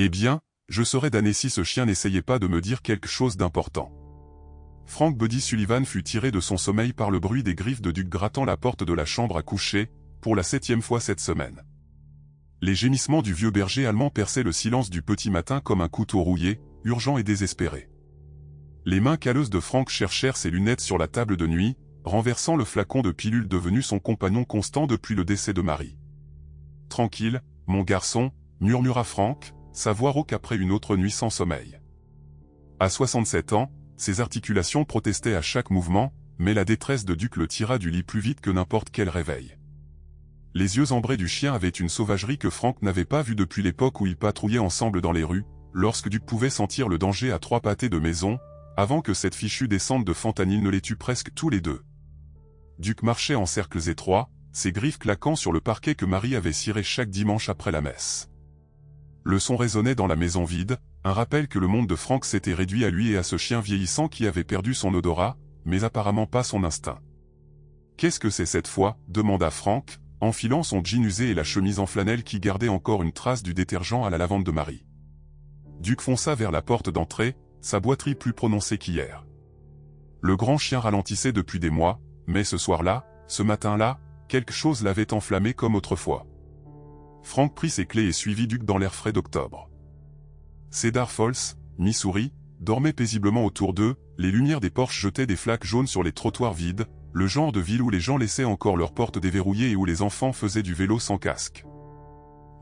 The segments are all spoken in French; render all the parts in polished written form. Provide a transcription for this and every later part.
Eh bien, je serais damné si ce chien n'essayait pas de me dire quelque chose d'important. Frank Buddy Sullivan fut tiré de son sommeil par le bruit des griffes de Duke grattant la porte de la chambre à coucher, pour la 7e fois cette semaine. Les gémissements du vieux berger allemand perçaient le silence du petit matin comme un couteau rouillé, urgent et désespéré. Les mains calleuses de Frank cherchèrent ses lunettes sur la table de nuit, renversant le flacon de pilule devenu son compagnon constant depuis le décès de Marie. « Tranquille, mon garçon », murmura Frank, sa voix rauque après une autre nuit sans sommeil. À 67 ans, ses articulations protestaient à chaque mouvement, mais la détresse de Duke le tira du lit plus vite que n'importe quel réveil. Les yeux ambrés du chien avaient une sauvagerie que Frank n'avait pas vue depuis l'époque où ils patrouillaient ensemble dans les rues, lorsque Duke pouvait sentir le danger à 3 pâtés de maison, avant que cette fichue descente de fentanyl ne les tue presque tous les deux. Duke marchait en cercles étroits, ses griffes claquant sur le parquet que Marie avait ciré chaque dimanche après la messe. Le son résonnait dans la maison vide, un rappel que le monde de Frank s'était réduit à lui et à ce chien vieillissant qui avait perdu son odorat, mais apparemment pas son instinct. « Qu'est-ce que c'est cette fois » demanda Frank, enfilant son jean usé et la chemise en flanelle qui gardait encore une trace du détergent à la lavande de Marie. Duke fonça vers la porte d'entrée, sa boiterie plus prononcée qu'hier. Le grand chien ralentissait depuis des mois, mais ce soir-là, ce matin-là, quelque chose l'avait enflammé comme autrefois. Frank prit ses clés et suivit Duke dans l'air frais d'octobre. Cedar Falls, Missouri, dormait paisiblement autour d'eux, les lumières des porches jetaient des flaques jaunes sur les trottoirs vides, le genre de ville où les gens laissaient encore leurs portes déverrouillées et où les enfants faisaient du vélo sans casque.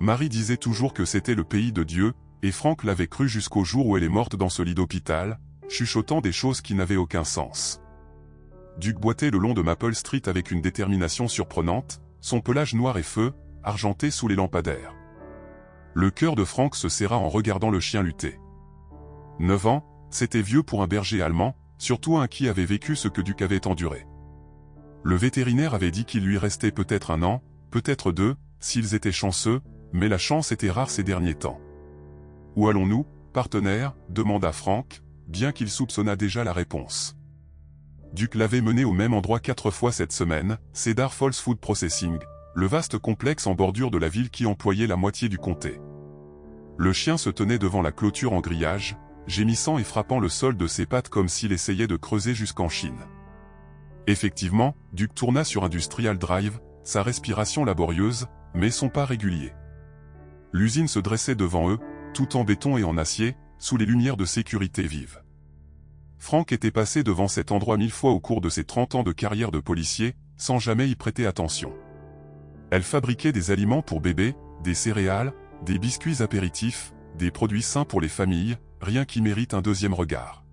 Marie disait toujours que c'était le pays de Dieu, et Frank l'avait cru jusqu'au jour où elle est morte dans ce lit d'hôpital, chuchotant des choses qui n'avaient aucun sens. Duke boitait le long de Maple Street avec une détermination surprenante, son pelage noir et feu, argenté sous les lampadaires. Le cœur de Frank se serra en regardant le chien lutter. 9 ans, c'était vieux pour un berger allemand, surtout un qui avait vécu ce que Duke avait enduré. Le vétérinaire avait dit qu'il lui restait peut-être 1 an, peut-être 2, s'ils étaient chanceux, mais la chance était rare ces derniers temps. « Où allons-nous, partenaire » demanda Frank, bien qu'il soupçonnât déjà la réponse. Duke l'avait mené au même endroit 4 fois cette semaine, Cedar Falls Food Processing, le vaste complexe en bordure de la ville qui employait la moitié du comté. Le chien se tenait devant la clôture en grillage, gémissant et frappant le sol de ses pattes comme s'il essayait de creuser jusqu'en Chine. Effectivement, Duke tourna sur Industrial Drive, sa respiration laborieuse, mais son pas régulier. L'usine se dressait devant eux, tout en béton et en acier, sous les lumières de sécurité vives. Frank était passé devant cet endroit 1000 fois au cours de ses 30 ans de carrière de policier, sans jamais y prêter attention. Elle fabriquait des aliments pour bébés, des céréales, des biscuits apéritifs, des produits sains pour les familles, rien qui mérite un deuxième regard.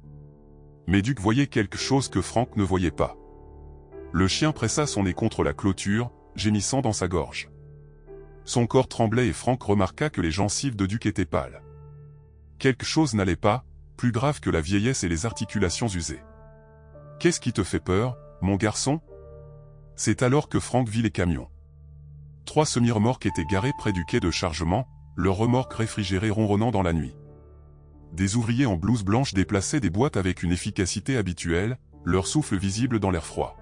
Mais Duke voyait quelque chose que Frank ne voyait pas. Le chien pressa son nez contre la clôture, gémissant dans sa gorge. Son corps tremblait et Frank remarqua que les gencives de Duke étaient pâles. Quelque chose n'allait pas, plus grave que la vieillesse et les articulations usées. « Qu'est-ce qui te fait peur, mon garçon ?» C'est alors que Frank vit les camions. 3 semi-remorques étaient garées près du quai de chargement, leurs remorques réfrigérées ronronnant dans la nuit. Des ouvriers en blouse blanche déplaçaient des boîtes avec une efficacité habituelle, leur souffle visible dans l'air froid.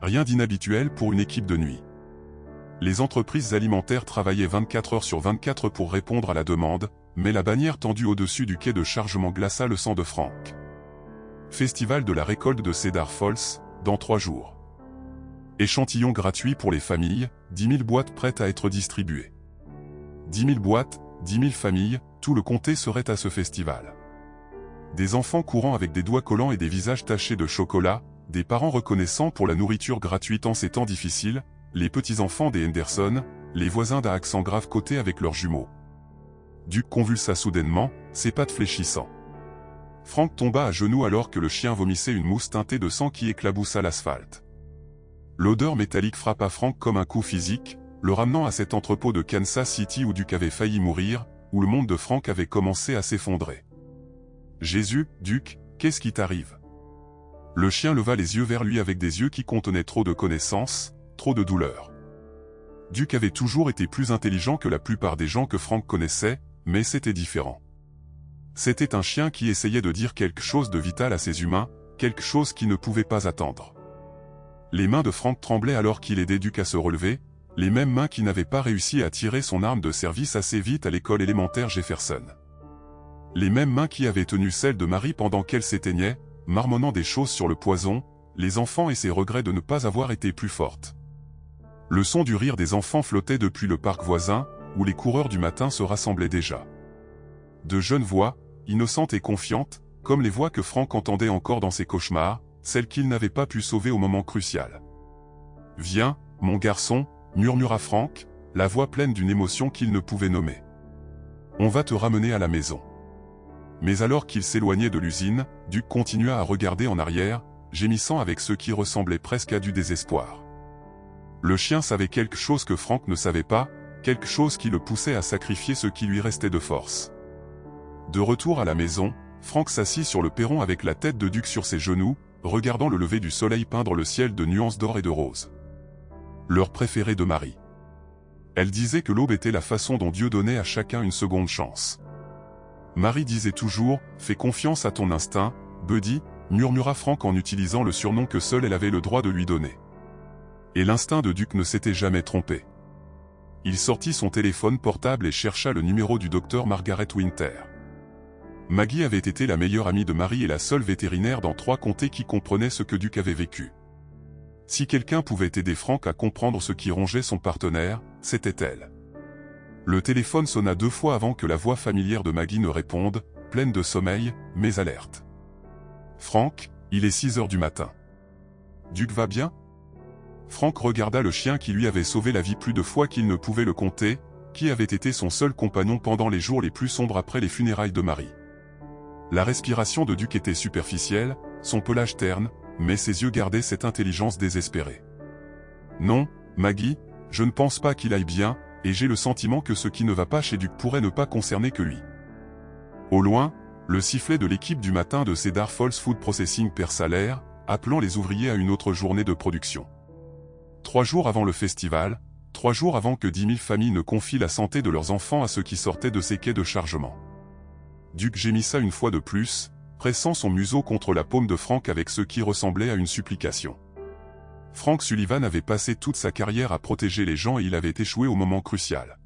Rien d'inhabituel pour une équipe de nuit. Les entreprises alimentaires travaillaient 24 heures sur 24 pour répondre à la demande, mais la bannière tendue au-dessus du quai de chargement glaça le sang de Frank. Festival de la récolte de Cedar Falls, dans 3 jours. Échantillon gratuit pour les familles, 10 000 boîtes prêtes à être distribuées. 10 000 boîtes, 10 000 familles, tout le comté serait à ce festival. Des enfants courant avec des doigts collants et des visages tachés de chocolat, des parents reconnaissants pour la nourriture gratuite en ces temps difficiles, les petits-enfants des Henderson, les voisins d'un accent grave côté avec leurs jumeaux. Duke convulsa soudainement, ses pattes fléchissant. Frank tomba à genoux alors que le chien vomissait une mousse teintée de sang qui éclaboussa l'asphalte. L'odeur métallique frappa Frank comme un coup physique, le ramenant à cet entrepôt de Kansas City où Duke avait failli mourir, où le monde de Frank avait commencé à s'effondrer. « Jésus, Duke, qu'est-ce qui t'arrive » Le chien leva les yeux vers lui avec des yeux qui contenaient trop de connaissances, trop de douleur. Duke avait toujours été plus intelligent que la plupart des gens que Frank connaissait, mais c'était différent. C'était un chien qui essayait de dire quelque chose de vital à ses humains, quelque chose qui ne pouvait pas attendre. Les mains de Frank tremblaient alors qu'il aidait Duke à se relever, Les mêmes mains qui n'avaient pas réussi à tirer son arme de service assez vite à l'école élémentaire Jefferson. Les mêmes mains qui avaient tenu celle de Marie pendant qu'elle s'éteignait, marmonnant des choses sur le poison, les enfants et ses regrets de ne pas avoir été plus fortes. Le son du rire des enfants flottait depuis le parc voisin, où les coureurs du matin se rassemblaient déjà. De jeunes voix, innocentes et confiantes, comme les voix que Frank entendait encore dans ses cauchemars, celles qu'il n'avait pas pu sauver au moment crucial. « Viens, mon garçon », murmura Frank, la voix pleine d'une émotion qu'il ne pouvait nommer. « On va te ramener à la maison. » Mais alors qu'il s'éloignait de l'usine, Duke continua à regarder en arrière, gémissant avec ce qui ressemblait presque à du désespoir. Le chien savait quelque chose que Frank ne savait pas, quelque chose qui le poussait à sacrifier ce qui lui restait de force. De retour à la maison, Frank s'assit sur le perron avec la tête de Duke sur ses genoux, regardant le lever du soleil peindre le ciel de nuances d'or et de rose. L'heure préférée de Marie. Elle disait que l'aube était la façon dont Dieu donnait à chacun une seconde chance. Marie disait toujours « Fais confiance à ton instinct, Buddy », murmura Frank en utilisant le surnom que seule elle avait le droit de lui donner. Et l'instinct de Duke ne s'était jamais trompé. Il sortit son téléphone portable et chercha le numéro du docteur Margaret Winter. Maggie avait été la meilleure amie de Marie et la seule vétérinaire dans 3 comtés qui comprenait ce que Duke avait vécu. Si quelqu'un pouvait aider Frank à comprendre ce qui rongeait son partenaire, c'était elle. Le téléphone sonna 2 fois avant que la voix familière de Maggie ne réponde, pleine de sommeil, mais alerte. « Frank, il est 6 heures du matin. Duke va bien ?» Frank regarda le chien qui lui avait sauvé la vie plus de fois qu'il ne pouvait le compter, qui avait été son seul compagnon pendant les jours les plus sombres après les funérailles de Marie. La respiration de Duke était superficielle, son pelage terne, mais ses yeux gardaient cette intelligence désespérée. « Non, Maggie, je ne pense pas qu'il aille bien, et j'ai le sentiment que ce qui ne va pas chez Duke pourrait ne pas concerner que lui. » Au loin, le sifflet de l'équipe du matin de Cedar Falls Food Processing perça salaire, appelant les ouvriers à une autre journée de production. 3 jours avant le festival, 3 jours avant que 10 000 familles ne confient la santé de leurs enfants à ceux qui sortaient de ces quais de chargement. Duke gémissa une fois de plus, pressant son museau contre la paume de Frank avec ce qui ressemblait à une supplication. Frank Sullivan avait passé toute sa carrière à protéger les gens et il avait échoué au moment crucial.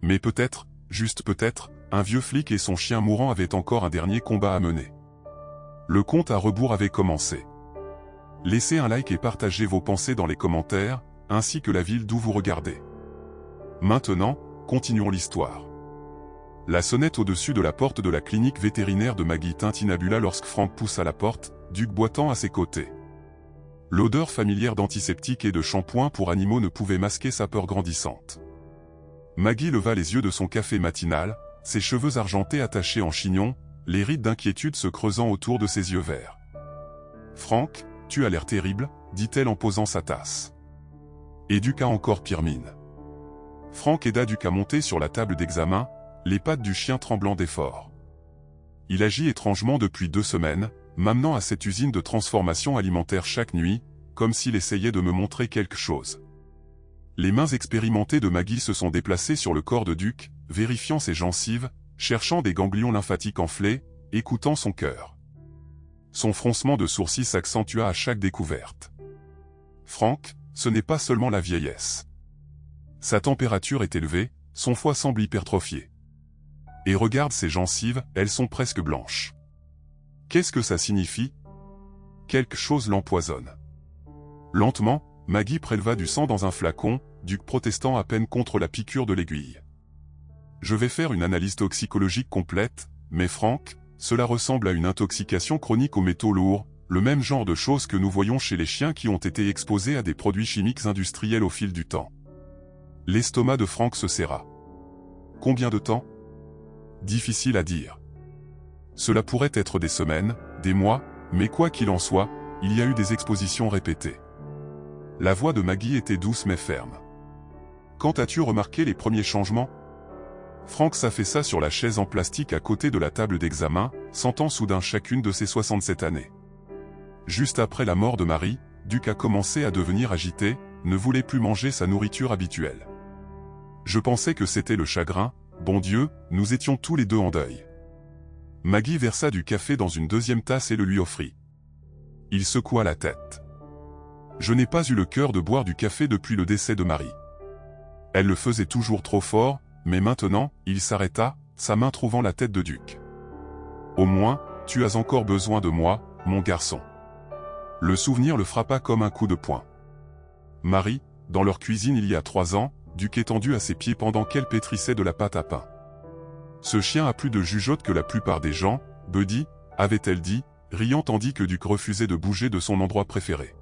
Mais peut-être, juste peut-être, un vieux flic et son chien mourant avaient encore un dernier combat à mener. Le compte à rebours avait commencé. Laissez un like et partagez vos pensées dans les commentaires, ainsi que la ville d'où vous regardez. Maintenant, continuons l'histoire. La sonnette au-dessus de la porte de la clinique vétérinaire de Maggie tintinabula lorsque Frank poussa la porte, Duke boitant à ses côtés. L'odeur familière d'antiseptique et de shampoing pour animaux ne pouvait masquer sa peur grandissante. Maggie leva les yeux de son café matinal, ses cheveux argentés attachés en chignon, les rides d'inquiétude se creusant autour de ses yeux verts. « Frank, tu as l'air terrible, » dit-elle en posant sa tasse. Et Duke a encore pire mine. Frank aida Duke à monter sur la table d'examen, les pattes du chien tremblant d'effort. Il agit étrangement depuis 2 semaines, m'amenant à cette usine de transformation alimentaire chaque nuit, comme s'il essayait de me montrer quelque chose. Les mains expérimentées de Maggie se sont déplacées sur le corps de Duke, vérifiant ses gencives, cherchant des ganglions lymphatiques enflés, écoutant son cœur. Son froncement de sourcils s'accentua à chaque découverte. Frank, ce n'est pas seulement la vieillesse. Sa température est élevée, son foie semble hypertrophié. Et regarde ses gencives, elles sont presque blanches. Qu'est-ce que ça signifie? Quelque chose l'empoisonne. Lentement, Maggie préleva du sang dans un flacon, Duke protestant à peine contre la piqûre de l'aiguille. Je vais faire une analyse toxicologique complète, mais Frank, cela ressemble à une intoxication chronique aux métaux lourds, le même genre de choses que nous voyons chez les chiens qui ont été exposés à des produits chimiques industriels au fil du temps. L'estomac de Frank se serra. Combien de temps? Difficile à dire. Cela pourrait être des semaines, des mois, mais quoi qu'il en soit, il y a eu des expositions répétées. La voix de Maggie était douce mais ferme. Quand as-tu remarqué les premiers changements? Frank s'affaissa sur la chaise en plastique à côté de la table d'examen, sentant soudain chacune de ses 67 années. Juste après la mort de Marie, Duke a commencé à devenir agité, ne voulait plus manger sa nourriture habituelle. Je pensais que c'était le chagrin, bon Dieu, nous étions tous les deux en deuil. Maggie versa du café dans une 2e tasse et le lui offrit. Il secoua la tête. Je n'ai pas eu le cœur de boire du café depuis le décès de Marie. Elle le faisait toujours trop fort, mais maintenant, il s'arrêta, sa main trouvant la tête de Duc. Au moins, tu as encore besoin de moi, mon garçon. Le souvenir le frappa comme un coup de poing. Marie, dans leur cuisine il y a 3 ans, Duc étendu à ses pieds pendant qu'elle pétrissait de la pâte à pain. Ce chien a plus de jugeote que la plupart des gens, Buddy, avait-elle dit, riant tandis que Duc refusait de bouger de son endroit préféré.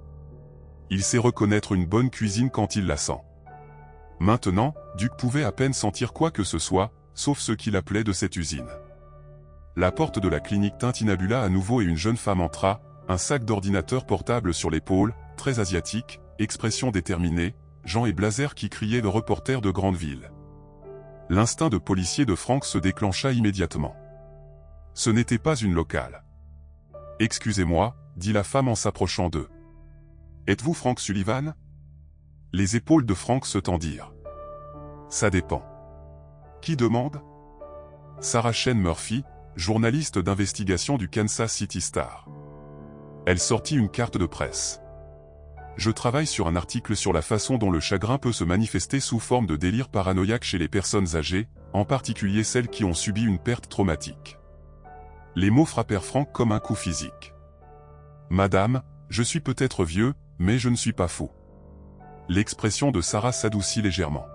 Il sait reconnaître une bonne cuisine quand il la sent. Maintenant, Duc pouvait à peine sentir quoi que ce soit, sauf ce qu'il appelait de cette usine. La porte de la clinique tintinabula à nouveau et une jeune femme entra, un sac d'ordinateur portable sur l'épaule, très asiatique, expression déterminée, Jean et Blazer qui criaient le reporter de grande ville. L'instinct de policier de Frank se déclencha immédiatement. Ce n'était pas une locale. « Excusez-moi, » dit la femme en s'approchant d'eux. « Êtes-vous Frank Sullivan ?» Les épaules de Frank se tendirent. « Ça dépend. »« Qui demande ?» Sarah Shane Murphy, journaliste d'investigation du Kansas City Star. Elle sortit une carte de presse. « Je travaille sur un article sur la façon dont le chagrin peut se manifester sous forme de délire paranoïaque chez les personnes âgées, en particulier celles qui ont subi une perte traumatique. » Les mots frappèrent Frank comme un coup physique. « Madame, je suis peut-être vieux, mais je ne suis pas fou. » L'expression de Sarah s'adoucit légèrement.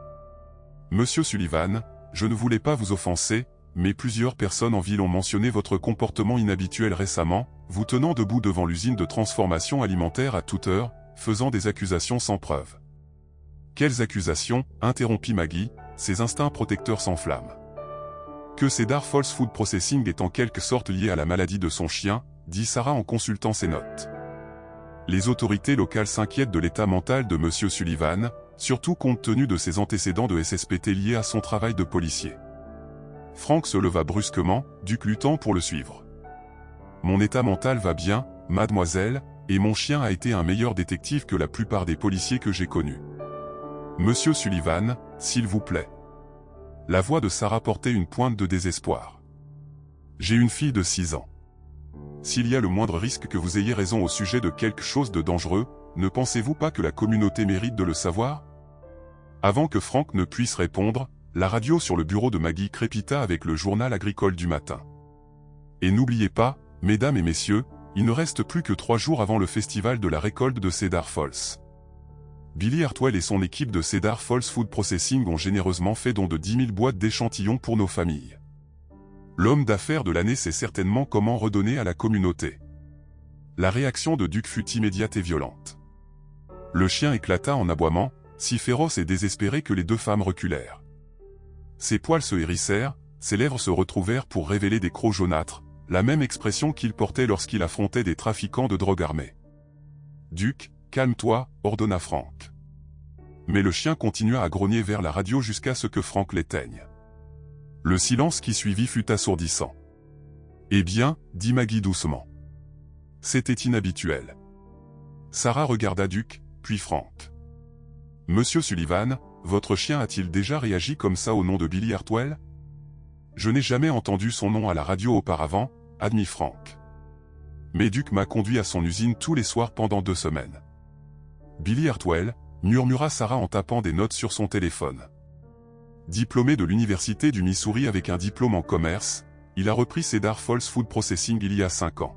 « Monsieur Sullivan, je ne voulais pas vous offenser, mais plusieurs personnes en ville ont mentionné votre comportement inhabituel récemment, vous tenant debout devant l'usine de transformation alimentaire à toute heure, faisant des accusations sans preuve. »« Quelles accusations ?» interrompit Maggie, ses instincts protecteurs s'enflamment. « Que Cedar Falls Food Processing est en quelque sorte lié à la maladie de son chien, dit Sarah en consultant ses notes. Les autorités locales s'inquiètent de l'état mental de Monsieur Sullivan, surtout compte tenu de ses antécédents de SSPT liés à son travail de policier. » Frank se leva brusquement, Duc luttant pour le suivre. « Mon état mental va bien, mademoiselle, et mon chien a été un meilleur détective que la plupart des policiers que j'ai connus. Monsieur Sullivan, s'il vous plaît. » La voix de Sarah portait une pointe de désespoir. « J'ai une fille de 6 ans. S'il y a le moindre risque que vous ayez raison au sujet de quelque chose de dangereux, ne pensez-vous pas que la communauté mérite de le savoir ?» Avant que Frank ne puisse répondre, la radio sur le bureau de Maggie crépita avec le journal agricole du matin. « Et n'oubliez pas, mesdames et messieurs, il ne reste plus que 3 jours avant le festival de la récolte de Cedar Falls. Billy Hartwell et son équipe de Cedar Falls Food Processing ont généreusement fait don de 10 000 boîtes d'échantillons pour nos familles. L'homme d'affaires de l'année sait certainement comment redonner à la communauté. » La réaction de Duc fut immédiate et violente. Le chien éclata en aboiement, si féroce et désespéré que les 2 femmes reculèrent. Ses poils se hérissèrent, ses lèvres se retrouvèrent pour révéler des crocs jaunâtres, la même expression qu'il portait lorsqu'il affrontait des trafiquants de drogue armés. « Duc, calme-toi, » ordonna Frank. Mais le chien continua à grogner vers la radio jusqu'à ce que Frank l'éteigne. Le silence qui suivit fut assourdissant. « Eh bien, » dit Maggie doucement. C'était inhabituel. Sarah regarda Duc, puis Frank. « Monsieur Sullivan, votre chien a-t-il déjà réagi comme ça au nom de Billy Hartwell ? » « Je n'ai jamais entendu son nom à la radio auparavant, » admit Frank. « Mais Duc m'a conduit à son usine tous les soirs pendant 2 semaines. »« Billy Hartwell, » murmura Sarah en tapant des notes sur son téléphone. Diplômé de l'université du Missouri avec un diplôme en commerce, il a repris Cedar Falls Food Processing il y a 5 ans.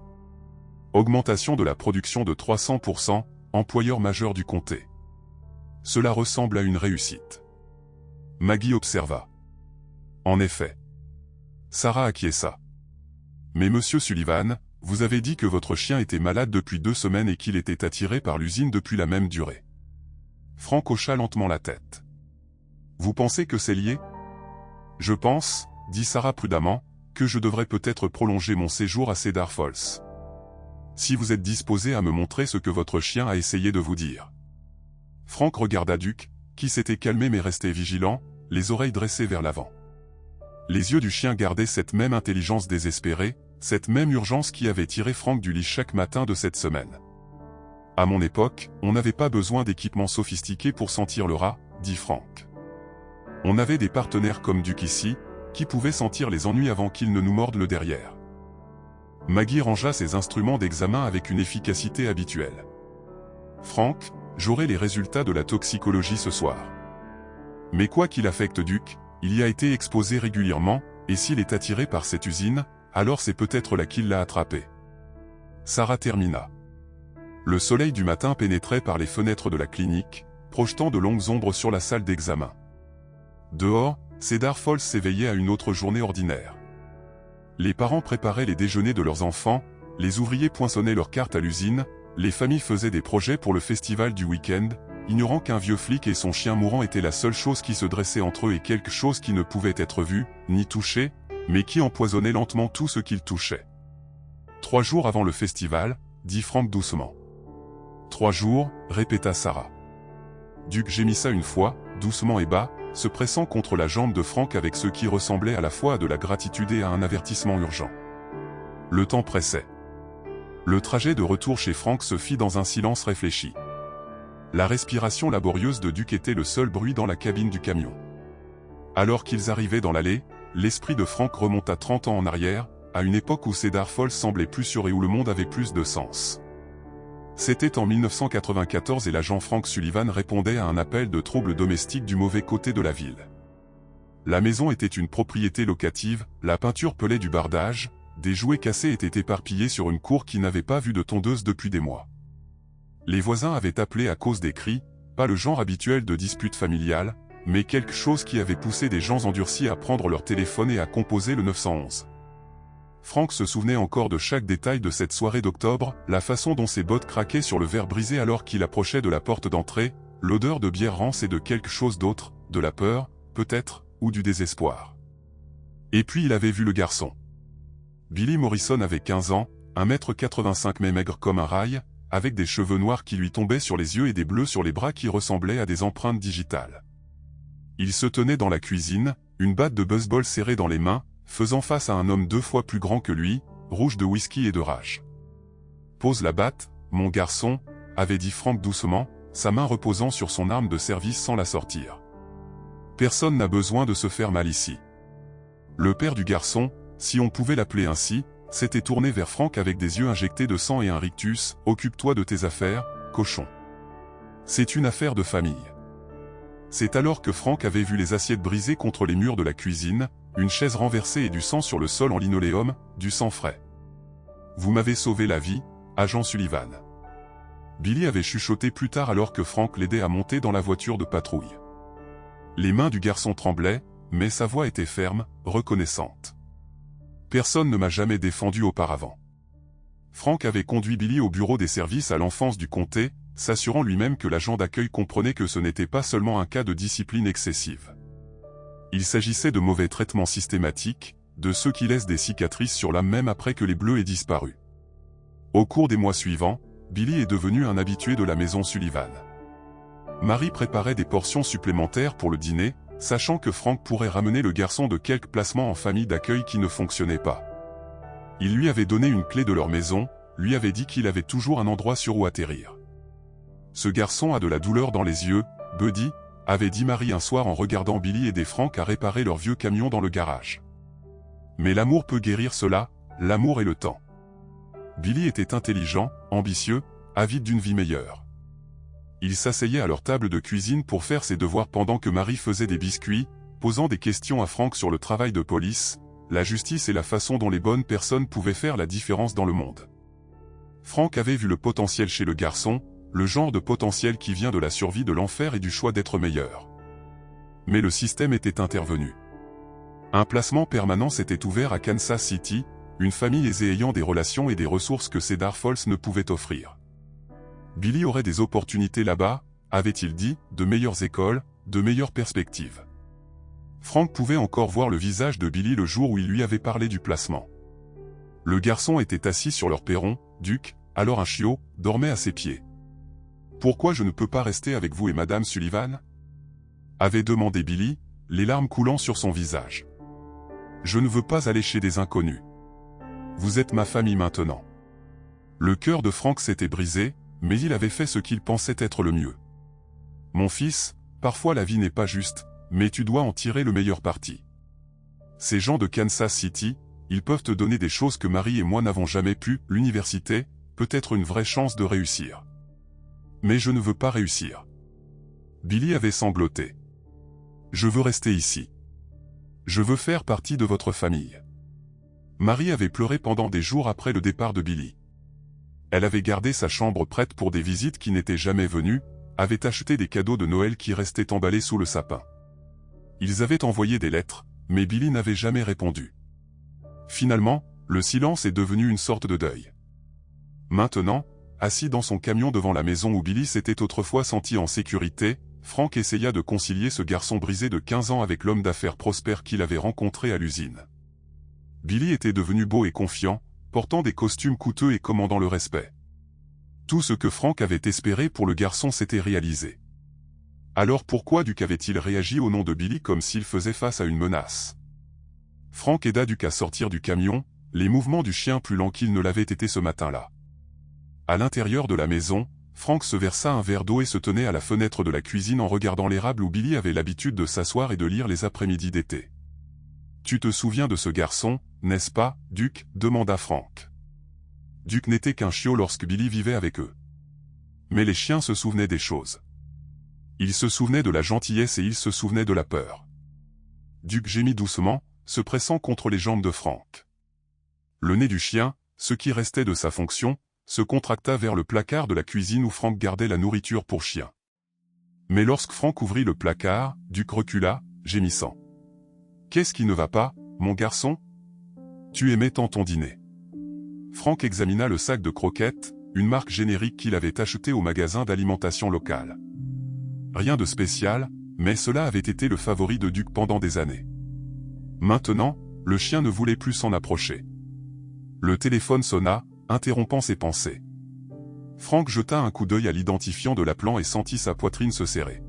Augmentation de la production de 300%, employeur majeur du comté. Cela ressemble à une réussite. Maggie observa. En effet. Sarah acquiesça. Mais monsieur Sullivan, vous avez dit que votre chien était malade depuis 2 semaines et qu'il était attiré par l'usine depuis la même durée. Frank hocha lentement la tête. Vous pensez que c'est lié ? Je pense, dit Sarah prudemment, que je devrais peut-être prolonger mon séjour à Cedar Falls. Si vous êtes disposé à me montrer ce que votre chien a essayé de vous dire. Frank regarda Duc, qui s'était calmé mais restait vigilant, les oreilles dressées vers l'avant. Les yeux du chien gardaient cette même intelligence désespérée, cette même urgence qui avait tiré Frank du lit chaque matin de cette semaine. À mon époque, on n'avait pas besoin d'équipements sophistiqués pour sentir le rat, dit Frank. On avait des partenaires comme Duc ici, qui pouvaient sentir les ennuis avant qu'ils ne nous mordent le derrière. Maggie rangea ses instruments d'examen avec une efficacité habituelle. Frank, j'aurai les résultats de la toxicologie ce soir. Mais quoi qu'il affecte Duke, il y a été exposé régulièrement, et s'il est attiré par cette usine, alors c'est peut-être là qu'il l'a attrapé. Sarah termina. Le soleil du matin pénétrait par les fenêtres de la clinique, projetant de longues ombres sur la salle d'examen. Dehors, Cedar Falls s'éveillait à une autre journée ordinaire. Les parents préparaient les déjeuners de leurs enfants, les ouvriers poinçonnaient leurs cartes à l'usine, les familles faisaient des projets pour le festival du week-end, ignorant qu'un vieux flic et son chien mourant étaient la seule chose qui se dressait entre eux et quelque chose qui ne pouvait être vu, ni touché, mais qui empoisonnait lentement tout ce qu'il touchait. 3 jours avant le festival, dit Frank doucement. 3 jours, répéta Sarah. Duke gémissa une fois, doucement et bas, se pressant contre la jambe de Frank avec ce qui ressemblait à la fois à de la gratitude et à un avertissement urgent. Le temps pressait. Le trajet de retour chez Frank se fit dans un silence réfléchi. La respiration laborieuse de Duke était le seul bruit dans la cabine du camion. Alors qu'ils arrivaient dans l'allée, l'esprit de Frank remonta 30 ans en arrière, à une époque où Cedar Falls semblait plus sûr et où le monde avait plus de sens. C'était en 1994 et l'agent Frank Sullivan répondait à un appel de troubles domestiques du mauvais côté de la ville. La maison était une propriété locative, la peinture pelait du bardage, des jouets cassés étaient éparpillés sur une cour qui n'avait pas vu de tondeuse depuis des mois. Les voisins avaient appelé à cause des cris, pas le genre habituel de dispute familiale, mais quelque chose qui avait poussé des gens endurcis à prendre leur téléphone et à composer le 911. Frank se souvenait encore de chaque détail de cette soirée d'octobre, la façon dont ses bottes craquaient sur le verre brisé alors qu'il approchait de la porte d'entrée, l'odeur de bière rance et de quelque chose d'autre, de la peur, peut-être, ou du désespoir. Et puis il avait vu le garçon. Billy Morrison avait 15 ans, 1m85 mais maigre comme un rail, avec des cheveux noirs qui lui tombaient sur les yeux et des bleus sur les bras qui ressemblaient à des empreintes digitales. Il se tenait dans la cuisine, une batte de baseball serrée dans les mains, faisant face à un homme 2 fois plus grand que lui, rouge de whisky et de rage. « Pose la batte, mon garçon », avait dit Frank doucement, sa main reposant sur son arme de service sans la sortir. Personne n'a besoin de se faire mal ici. Le père du garçon, si on pouvait l'appeler ainsi, s'était tourné vers Frank avec des yeux injectés de sang et un rictus. « Occupe-toi de tes affaires, cochon. C'est une affaire de famille. » C'est alors que Frank avait vu les assiettes brisées contre les murs de la cuisine, une chaise renversée et du sang sur le sol en linoléum, du sang frais. « Vous m'avez sauvé la vie, agent Sullivan. » Billy avait chuchoté plus tard alors que Frank l'aidait à monter dans la voiture de patrouille. Les mains du garçon tremblaient, mais sa voix était ferme, reconnaissante. Personne ne m'a jamais défendu auparavant. Frank avait conduit Billy au bureau des services à l'enfance du comté, s'assurant lui-même que l'agent d'accueil comprenait que ce n'était pas seulement un cas de discipline excessive. Il s'agissait de mauvais traitements systématiques, de ceux qui laissent des cicatrices sur l'âme même après que les bleus aient disparu. Au cours des mois suivants, Billy est devenu un habitué de la maison Sullivan. Marie préparait des portions supplémentaires pour le dîner, sachant que Frank pourrait ramener le garçon de quelques placements en famille d'accueil qui ne fonctionnaient pas. Il lui avait donné une clé de leur maison, lui avait dit qu'il avait toujours un endroit sur où atterrir. Ce garçon a de la douleur dans les yeux, Buddy, avait dit Marie un soir en regardant Billy aider Frank à réparer leur vieux camion dans le garage. Mais l'amour peut guérir cela, l'amour et le temps. Billy était intelligent, ambitieux, avide d'une vie meilleure. Il s'asseyait à leur table de cuisine pour faire ses devoirs pendant que Marie faisait des biscuits, posant des questions à Frank sur le travail de police, la justice et la façon dont les bonnes personnes pouvaient faire la différence dans le monde. Frank avait vu le potentiel chez le garçon, le genre de potentiel qui vient de la survie de l'enfer et du choix d'être meilleur. Mais le système était intervenu. Un placement permanent s'était ouvert à Kansas City, une famille aisée ayant des relations et des ressources que Cedar Falls ne pouvait offrir. Billy aurait des opportunités là-bas, avait-il dit, de meilleures écoles, de meilleures perspectives. Frank pouvait encore voir le visage de Billy le jour où il lui avait parlé du placement. Le garçon était assis sur leur perron, Duke, alors un chiot, dormait à ses pieds. « Pourquoi je ne peux pas rester avec vous et Madame Sullivan ?» avait demandé Billy, les larmes coulant sur son visage. « Je ne veux pas aller chez des inconnus. Vous êtes ma famille maintenant. » Le cœur de Frank s'était brisé, mais il avait fait ce qu'il pensait être le mieux. « Mon fils, parfois la vie n'est pas juste, mais tu dois en tirer le meilleur parti. Ces gens de Kansas City, ils peuvent te donner des choses que Marie et moi n'avons jamais pu, l'université, peut-être une vraie chance de réussir. Mais je ne veux pas réussir. » Billy avait sangloté. Je veux rester ici. Je veux faire partie de votre famille. Marie avait pleuré pendant des jours après le départ de Billy. Elle avait gardé sa chambre prête pour des visites qui n'étaient jamais venues, avait acheté des cadeaux de Noël qui restaient emballés sous le sapin. Ils avaient envoyé des lettres, mais Billy n'avait jamais répondu. Finalement, le silence est devenu une sorte de deuil. Maintenant, assis dans son camion devant la maison où Billy s'était autrefois senti en sécurité, Frank essaya de concilier ce garçon brisé de 15 ans avec l'homme d'affaires prospère qu'il avait rencontré à l'usine. Billy était devenu beau et confiant, portant des costumes coûteux et commandant le respect. Tout ce que Frank avait espéré pour le garçon s'était réalisé. Alors pourquoi Duke avait-il réagi au nom de Billy comme s'il faisait face à une menace? Frank aida Duke à sortir du camion, les mouvements du chien plus lents qu'ils ne l'avaient été ce matin-là. À l'intérieur de la maison, Frank se versa un verre d'eau et se tenait à la fenêtre de la cuisine en regardant l'érable où Billy avait l'habitude de s'asseoir et de lire les après-midi d'été. « Tu te souviens de ce garçon, n'est-ce pas, Duke ?» demanda Frank. Duke n'était qu'un chiot lorsque Billy vivait avec eux. Mais les chiens se souvenaient des choses. Ils se souvenaient de la gentillesse et ils se souvenaient de la peur. Duke gémit doucement, se pressant contre les jambes de Frank. Le nez du chien, ce qui restait de sa fonction, se contracta vers le placard de la cuisine où Frank gardait la nourriture pour chien. Mais lorsque Frank ouvrit le placard, Duke recula, gémissant. « Qu'est-ce qui ne va pas, mon garçon? Tu aimais tant ton dîner. » Frank examina le sac de croquettes, une marque générique qu'il avait acheté au magasin d'alimentation locale. Rien de spécial, mais cela avait été le favori de Duke pendant des années. Maintenant, le chien ne voulait plus s'en approcher. Le téléphone sonna, interrompant ses pensées. Frank jeta un coup d'œil à l'identifiant de l'appelant et sentit sa poitrine se serrer.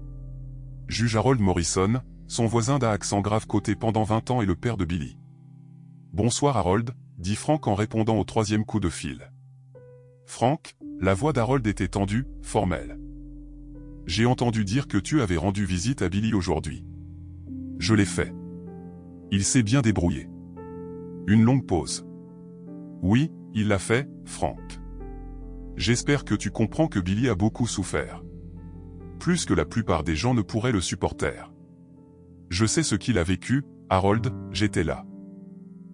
Juge Harold Morrison, son voisin d'un accent grave côté pendant 20 ans et le père de Billy. « Bonsoir Harold », dit Frank en répondant au troisième coup de fil. Frank, la voix d'Harold était tendue, formelle. « J'ai entendu dire que tu avais rendu visite à Billy aujourd'hui. »« Je l'ai fait. Il s'est bien débrouillé. » Une longue pause. « Oui, il l'a fait, Frank. J'espère que tu comprends que Billy a beaucoup souffert. Plus que la plupart des gens ne pourraient le supporter. Je sais ce qu'il a vécu, Harold, j'étais là. »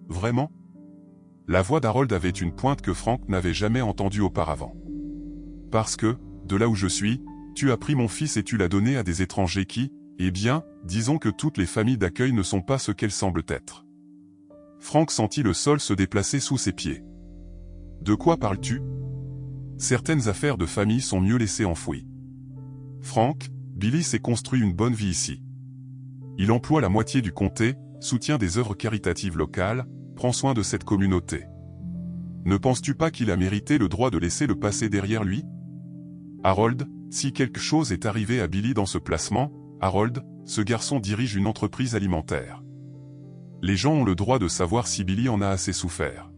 Vraiment? La voix d'Harold avait une pointe que Frank n'avait jamais entendue auparavant. « Parce que, de là où je suis, tu as pris mon fils et tu l'as donné à des étrangers qui, eh bien, disons que toutes les familles d'accueil ne sont pas ce qu'elles semblent être. » Frank sentit le sol se déplacer sous ses pieds. « De quoi parles-tu? Certaines affaires de famille sont mieux laissées enfouies. Frank, Billy s'est construit une bonne vie ici. Il emploie la moitié du comté, soutient des œuvres caritatives locales, prend soin de cette communauté. Ne penses-tu pas qu'il a mérité le droit de laisser le passé derrière lui? Harold, si quelque chose est arrivé à Billy dans ce placement, Harold, ce garçon dirige une entreprise alimentaire. Les gens ont le droit de savoir si Billy en a assez souffert. »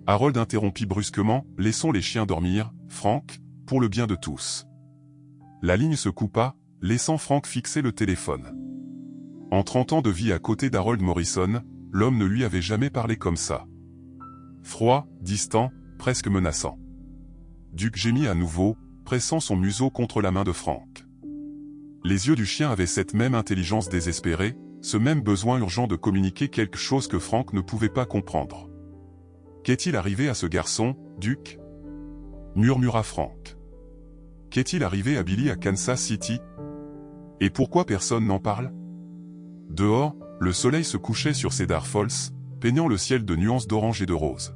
Harold interrompit brusquement, « Laissons les chiens dormir, Frank, pour le bien de tous. » La ligne se coupa, laissant Frank fixer le téléphone. En 30 ans de vie à côté d'Harold Morrison, l'homme ne lui avait jamais parlé comme ça. Froid, distant, presque menaçant. Duke gémit à nouveau, pressant son museau contre la main de Frank. Les yeux du chien avaient cette même intelligence désespérée, ce même besoin urgent de communiquer quelque chose que Frank ne pouvait pas comprendre. « Qu'est-il arrivé à ce garçon, Duke ?» murmura Frank. « Qu'est-il arrivé à Billy à Kansas City? Et pourquoi personne n'en parle ?» Dehors, le soleil se couchait sur Cedar Falls, peignant le ciel de nuances d'orange et de rose.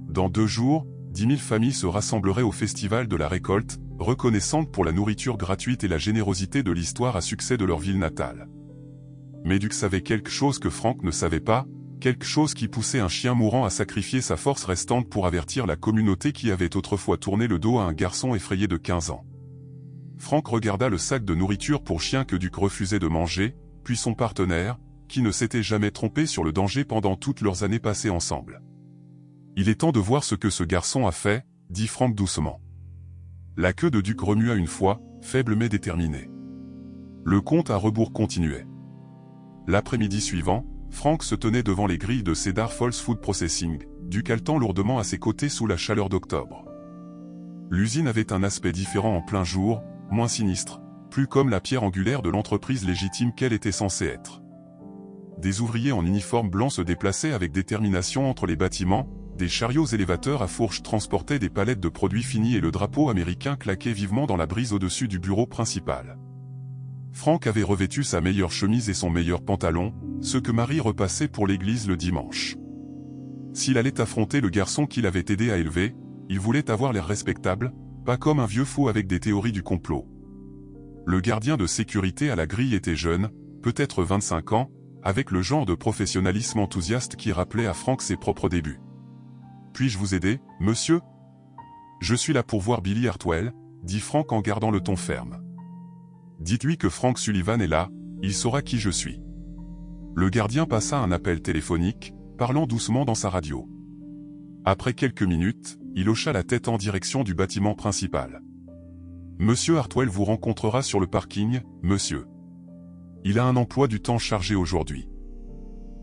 Dans 2 jours, 10 000 familles se rassembleraient au festival de la récolte, reconnaissantes pour la nourriture gratuite et la générosité de l'histoire à succès de leur ville natale. Mais Duke savait quelque chose que Frank ne savait pas, quelque chose qui poussait un chien mourant à sacrifier sa force restante pour avertir la communauté qui avait autrefois tourné le dos à un garçon effrayé de 15 ans. Frank regarda le sac de nourriture pour chien que Duke refusait de manger, puis son partenaire, qui ne s'était jamais trompé sur le danger pendant toutes leurs années passées ensemble. « Il est temps de voir ce que ce garçon a fait, » dit Frank doucement. La queue de Duke remua une fois, faible mais déterminée. Le compte à rebours continuait. L'après-midi suivant, Frank se tenait devant les grilles de Cedar Falls Food Processing, Duke haletant lourdement à ses côtés sous la chaleur d'octobre. L'usine avait un aspect différent en plein jour, moins sinistre, plus comme la pierre angulaire de l'entreprise légitime qu'elle était censée être. Des ouvriers en uniforme blanc se déplaçaient avec détermination entre les bâtiments, des chariots élévateurs à fourches transportaient des palettes de produits finis et le drapeau américain claquait vivement dans la brise au-dessus du bureau principal. Franck avait revêtu sa meilleure chemise et son meilleur pantalon, ce que Marie repassait pour l'église le dimanche. S'il allait affronter le garçon qu'il avait aidé à élever, il voulait avoir l'air respectable, pas comme un vieux fou avec des théories du complot. Le gardien de sécurité à la grille était jeune, peut-être 25 ans, avec le genre de professionnalisme enthousiaste qui rappelait à Franck ses propres débuts. « Puis-je vous aider, monsieur ?»« Je suis là pour voir Billy Hartwell, » dit Franck en gardant le ton ferme. « Dites-lui que Frank Sullivan est là, il saura qui je suis. » Le gardien passa un appel téléphonique, parlant doucement dans sa radio. Après quelques minutes, il hocha la tête en direction du bâtiment principal. « Monsieur Hartwell vous rencontrera sur le parking, monsieur. Il a un emploi du temps chargé aujourd'hui. »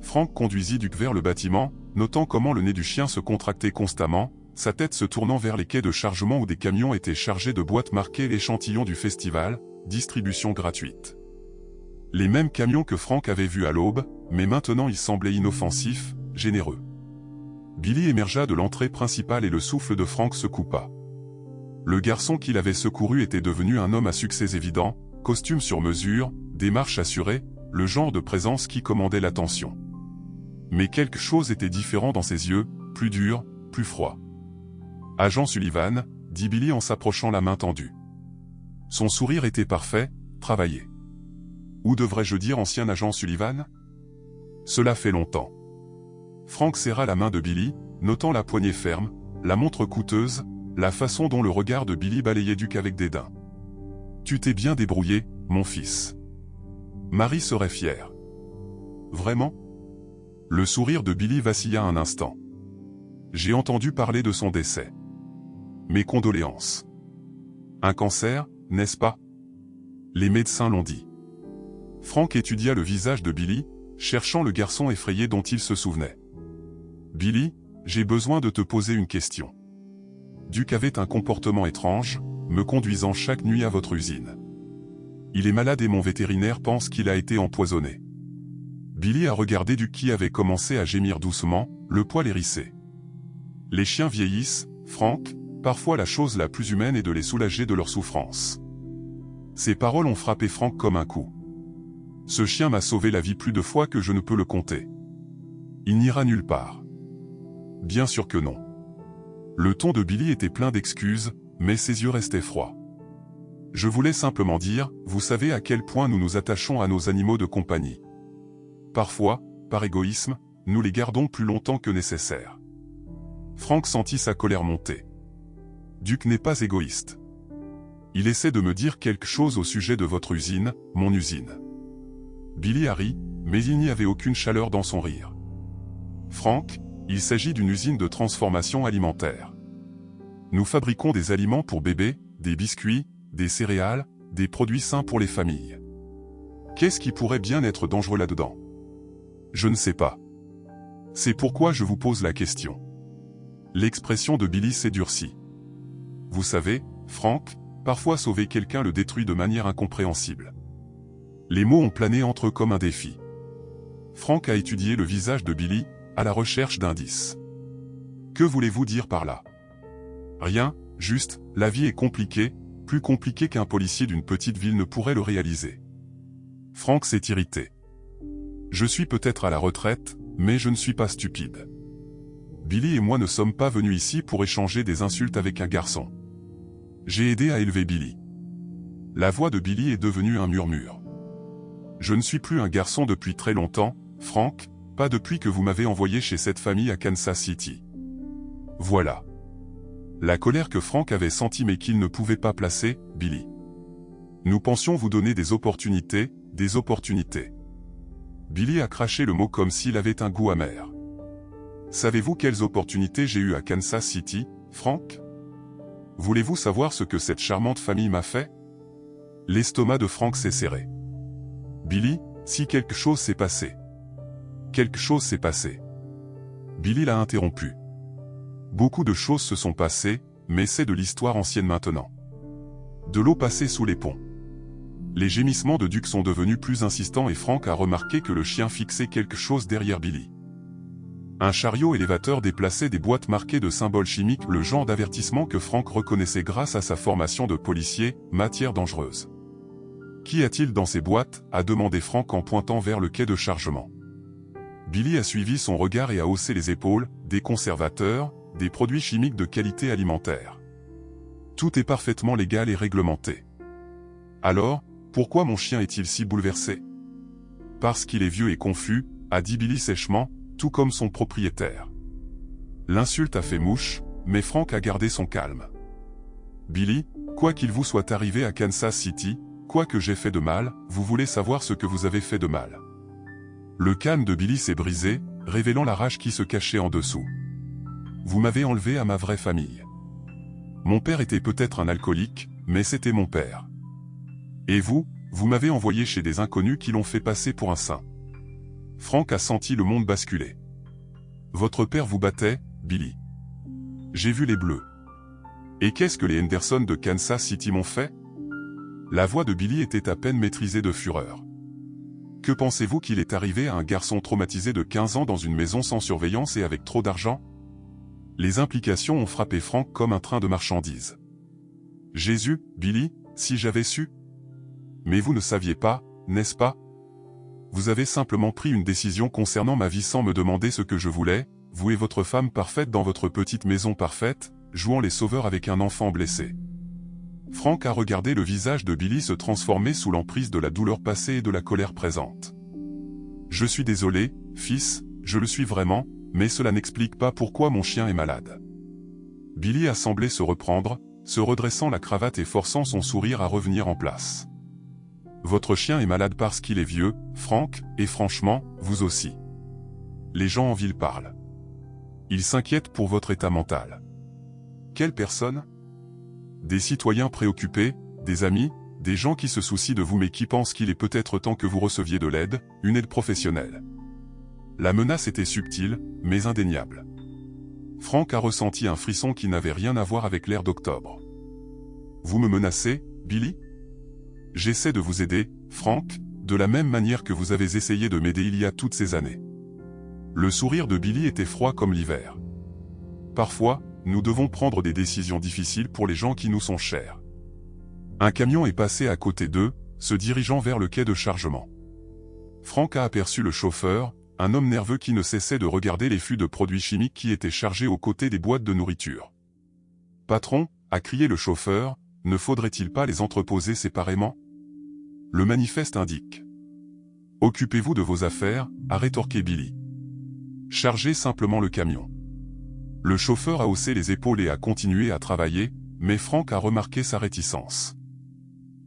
Franck conduisit Duc vers le bâtiment, notant comment le nez du chien se contractait constamment, sa tête se tournant vers les quais de chargement où des camions étaient chargés de boîtes marquées l'échantillon du festival, distribution gratuite. Les mêmes camions que Franck avait vus à l'aube, mais maintenant ils semblaient inoffensifs, généreux. Billy émergea de l'entrée principale et le souffle de Franck se coupa. Le garçon qu'il avait secouru était devenu un homme à succès évident, costume sur mesure, démarche assurée, le genre de présence qui commandait l'attention. Mais quelque chose était différent dans ses yeux, plus dur, plus froid. « Agent Sullivan », dit Billy en s'approchant la main tendue. Son sourire était parfait, travaillé. Ou devrais-je dire ancien agent Sullivan? Cela fait longtemps. Franck serra la main de Billy, notant la poignée ferme, la montre coûteuse, la façon dont le regard de Billy balayait Duc avec dédain. « Tu t'es bien débrouillé, mon fils. Marie serait fière. » Vraiment? Le sourire de Billy vacilla un instant. « J'ai entendu parler de son décès. Mes condoléances. Un cancer, n'est-ce pas? Les médecins l'ont dit. » Franck étudia le visage de Billy, cherchant le garçon effrayé dont il se souvenait. « Billy, j'ai besoin de te poser une question. Duc avait un comportement étrange, me conduisant chaque nuit à votre usine. Il est malade et mon vétérinaire pense qu'il a été empoisonné. » Billy a regardé Duc qui avait commencé à gémir doucement, le poil hérissé. « Les chiens vieillissent, Franck, parfois la chose la plus humaine est de les soulager de leur souffrance. » Ces paroles ont frappé Franck comme un coup. « Ce chien m'a sauvé la vie plus de fois que je ne peux le compter. Il n'ira nulle part. » Bien sûr que non. Le ton de Billy était plein d'excuses, mais ses yeux restaient froids. « Je voulais simplement dire, vous savez à quel point nous nous attachons à nos animaux de compagnie. Parfois, par égoïsme, nous les gardons plus longtemps que nécessaire. » Franck sentit sa colère monter. Duc n'est pas égoïste. Il essaie de me dire quelque chose au sujet de votre usine, mon usine. Billy a ri, mais il n'y avait aucune chaleur dans son rire. Franck, il s'agit d'une usine de transformation alimentaire. Nous fabriquons des aliments pour bébés, des biscuits, des céréales, des produits sains pour les familles. Qu'est-ce qui pourrait bien être dangereux là-dedans? Je ne sais pas. C'est pourquoi je vous pose la question. L'expression de Billy s'est durcie. Vous savez, Franck, parfois sauver quelqu'un le détruit de manière incompréhensible. Les mots ont plané entre eux comme un défi. Franck a étudié le visage de Billy, à la recherche d'indices. Que voulez-vous dire par là? Rien, juste, la vie est compliquée, plus compliquée qu'un policier d'une petite ville ne pourrait le réaliser. Franck s'est irrité. Je suis peut-être à la retraite, mais je ne suis pas stupide. Billy et moi ne sommes pas venus ici pour échanger des insultes avec un garçon. J'ai aidé à élever Billy. La voix de Billy est devenue un murmure. Je ne suis plus un garçon depuis très longtemps, Franck, pas depuis que vous m'avez envoyé chez cette famille à Kansas City. Voilà. La colère que Franck avait sentie mais qu'il ne pouvait pas placer, Billy. Nous pensions vous donner des opportunités, des opportunités. Billy a craché le mot comme s'il avait un goût amer. Savez-vous quelles opportunités j'ai eues à Kansas City, Franck? Voulez-vous savoir ce que cette charmante famille m'a fait? L'estomac de Franck s'est serré. Billy, si quelque chose s'est passé. Quelque chose s'est passé. Billy l'a interrompu. Beaucoup de choses se sont passées, mais c'est de l'histoire ancienne maintenant. De l'eau passée sous les ponts. Les gémissements de Duc sont devenus plus insistants et Frank a remarqué que le chien fixait quelque chose derrière Billy. Un chariot élévateur déplaçait des boîtes marquées de symboles chimiques, le genre d'avertissement que Frank reconnaissait grâce à sa formation de policier, matière dangereuse. Qu'y a-t-il dans ces boîtes? A demandé Frank en pointant vers le quai de chargement. Billy a suivi son regard et a haussé les épaules, des conservateurs, des produits chimiques de qualité alimentaire. Tout est parfaitement légal et réglementé. Alors, pourquoi mon chien est-il si bouleversé? Parce qu'il est vieux et confus, a dit Billy sèchement, tout comme son propriétaire. L'insulte a fait mouche, mais Frank a gardé son calme. Billy, quoi qu'il vous soit arrivé à Kansas City, quoi que j'ai fait de mal, vous voulez savoir ce que vous avez fait de mal. Le calme de Billy s'est brisé, révélant la rage qui se cachait en dessous. Vous m'avez enlevé à ma vraie famille. Mon père était peut-être un alcoolique, mais c'était mon père. Et vous, vous m'avez envoyé chez des inconnus qui l'ont fait passer pour un saint. Frank a senti le monde basculer. Votre père vous battait, Billy. J'ai vu les bleus. Et qu'est-ce que les Henderson de Kansas City m'ont fait? La voix de Billy était à peine maîtrisée de fureur. Que pensez-vous qu'il est arrivé à un garçon traumatisé de 15 ans dans une maison sans surveillance et avec trop d'argent? Les implications ont frappé Frank comme un train de marchandises. Jésus, Billy, si j'avais su. Mais vous ne saviez pas, n'est-ce pas? Vous avez simplement pris une décision concernant ma vie sans me demander ce que je voulais, vous et votre femme parfaite dans votre petite maison parfaite, jouant les sauveurs avec un enfant blessé. Frank a regardé le visage de Billy se transformer sous l'emprise de la douleur passée et de la colère présente. Je suis désolé, fils, je le suis vraiment, mais cela n'explique pas pourquoi mon chien est malade. Billy a semblé se reprendre, se redressant la cravate et forçant son sourire à revenir en place. Votre chien est malade parce qu'il est vieux, Frank, et franchement, vous aussi. Les gens en ville parlent. Ils s'inquiètent pour votre état mental. Quelle personne? Des citoyens préoccupés, des amis, des gens qui se soucient de vous mais qui pensent qu'il est peut-être temps que vous receviez de l'aide, une aide professionnelle. La menace était subtile, mais indéniable. Frank a ressenti un frisson qui n'avait rien à voir avec l'air d'octobre. Vous me menacez, Billy? J'essaie de vous aider, Frank, de la même manière que vous avez essayé de m'aider il y a toutes ces années. Le sourire de Billy était froid comme l'hiver. Parfois, nous devons prendre des décisions difficiles pour les gens qui nous sont chers. Un camion est passé à côté d'eux, se dirigeant vers le quai de chargement. Frank a aperçu le chauffeur, un homme nerveux qui ne cessait de regarder les fûts de produits chimiques qui étaient chargés aux côtés des boîtes de nourriture. « Patron » a crié le chauffeur, « ne faudrait-il pas les entreposer séparément ?» Le manifeste indique. « Occupez-vous de vos affaires » a rétorqué Billy. « Chargez simplement le camion. » Le chauffeur a haussé les épaules et a continué à travailler, mais Frank a remarqué sa réticence.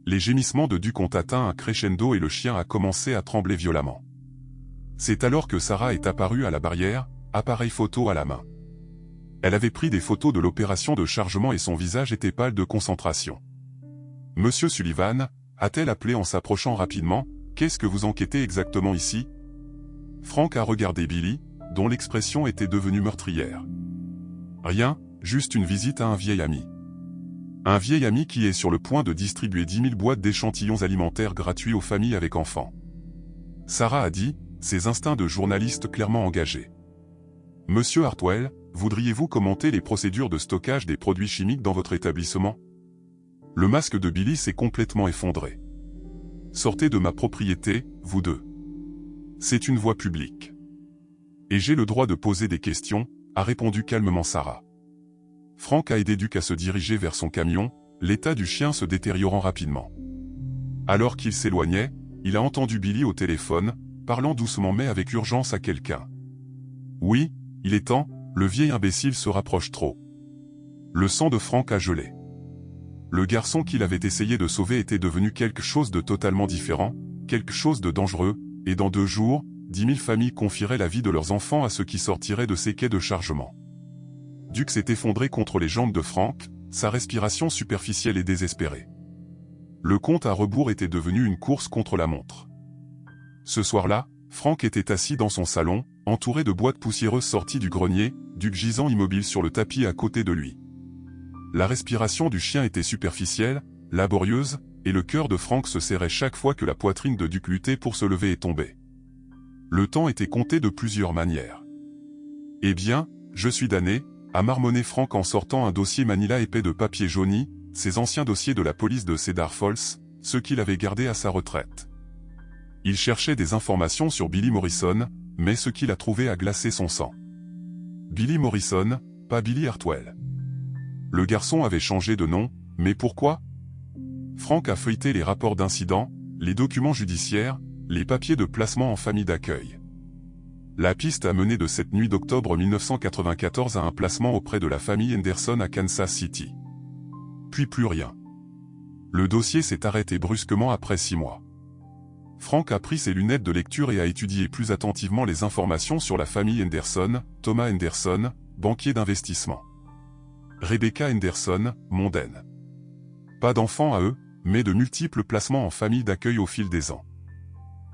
Les gémissements de Duc ont atteint un crescendo et le chien a commencé à trembler violemment. C'est alors que Sarah est apparue à la barrière, appareil photo à la main. Elle avait pris des photos de l'opération de chargement et son visage était pâle de concentration. « Monsieur Sullivan » a-t-elle appelé en s'approchant rapidement, « qu'est-ce que vous enquêtez exactement ici ?» Frank a regardé Billy, dont l'expression était devenue meurtrière. « Rien, juste une visite à un vieil ami. » Un vieil ami qui est sur le point de distribuer 10 000 boîtes d'échantillons alimentaires gratuits aux familles avec enfants. Sarah a dit, ses instincts de journaliste clairement engagés. « Monsieur Hartwell, voudriez-vous commenter les procédures de stockage des produits chimiques dans votre établissement ?» Le masque de Billy s'est complètement effondré. « Sortez de ma propriété, vous deux. C'est une voie publique. Et j'ai le droit de poser des questions, » a répondu calmement Sarah. Frank a aidé Duc à se diriger vers son camion, l'état du chien se détériorant rapidement. Alors qu'il s'éloignait, il a entendu Billy au téléphone, parlant doucement mais avec urgence à quelqu'un. « Oui, il est temps, le vieil imbécile se rapproche trop. » Le sang de Frank a gelé. Le garçon qu'il avait essayé de sauver était devenu quelque chose de totalement différent, quelque chose de dangereux, et dans 2 jours, 10 000 familles confieraient la vie de leurs enfants à ceux qui sortiraient de ces quais de chargement. Duc s'est effondré contre les jambes de Frank, sa respiration superficielle et désespérée. Le compte à rebours était devenu une course contre la montre. Ce soir-là, Frank était assis dans son salon, entouré de boîtes poussiéreuses sorties du grenier, Duc gisant immobile sur le tapis à côté de lui. La respiration du chien était superficielle, laborieuse, et le cœur de Frank se serrait chaque fois que la poitrine de Duc luttait pour se lever et tomber. Le temps était compté de plusieurs manières. « Eh bien, je suis damné », a marmonné Frank en sortant un dossier manila épais de papier jauni, ses anciens dossiers de la police de Cedar Falls, ceux qu'il avait gardés à sa retraite. Il cherchait des informations sur Billy Morrison, mais ce qu'il a trouvé a glacé son sang. Billy Morrison, pas Billy Hartwell. Le garçon avait changé de nom, mais pourquoi? Frank a feuilleté les rapports d'incident, les documents judiciaires, les papiers de placement en famille d'accueil. La piste a mené de cette nuit d'octobre 1994 à un placement auprès de la famille Henderson à Kansas City. Puis plus rien. Le dossier s'est arrêté brusquement après 6 mois. Frank a pris ses lunettes de lecture et a étudié plus attentivement les informations sur la famille Henderson, Thomas Henderson, banquier d'investissement. Rebecca Henderson, mondaine. Pas d'enfants à eux, mais de multiples placements en famille d'accueil au fil des ans.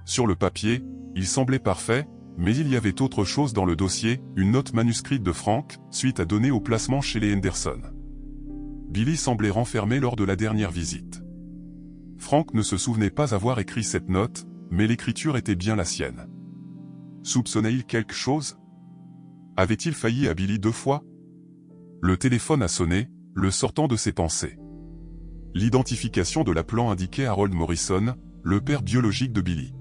Sur le papier, il semblait parfait, mais il y avait autre chose dans le dossier, une note manuscrite de Frank, suite à donner au placement chez les Henderson. Billy semblait renfermé lors de la dernière visite. Frank ne se souvenait pas avoir écrit cette note, mais l'écriture était bien la sienne. Soupçonnait-il quelque chose? Avait-il failli à Billy 2 fois? Le téléphone a sonné, le sortant de ses pensées. L'identification de l'appelant indiquait Harold Morrison, le père biologique de Billy.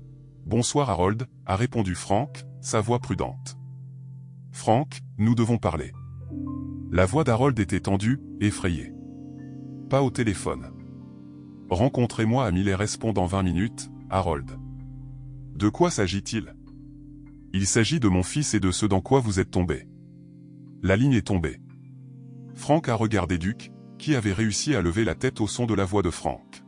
« Bonsoir Harold », a répondu Frank, sa voix prudente. « Frank, nous devons parler. » La voix d'Harold était tendue, effrayée. « Pas au téléphone. »« Rencontrez-moi à Miller pendant 20 minutes, Harold. »« De quoi s'agit-il ?»« Il s'agit de mon fils et de ce dans quoi vous êtes tombé. » La ligne est tombée. Frank a regardé Duc, qui avait réussi à lever la tête au son de la voix de Frank.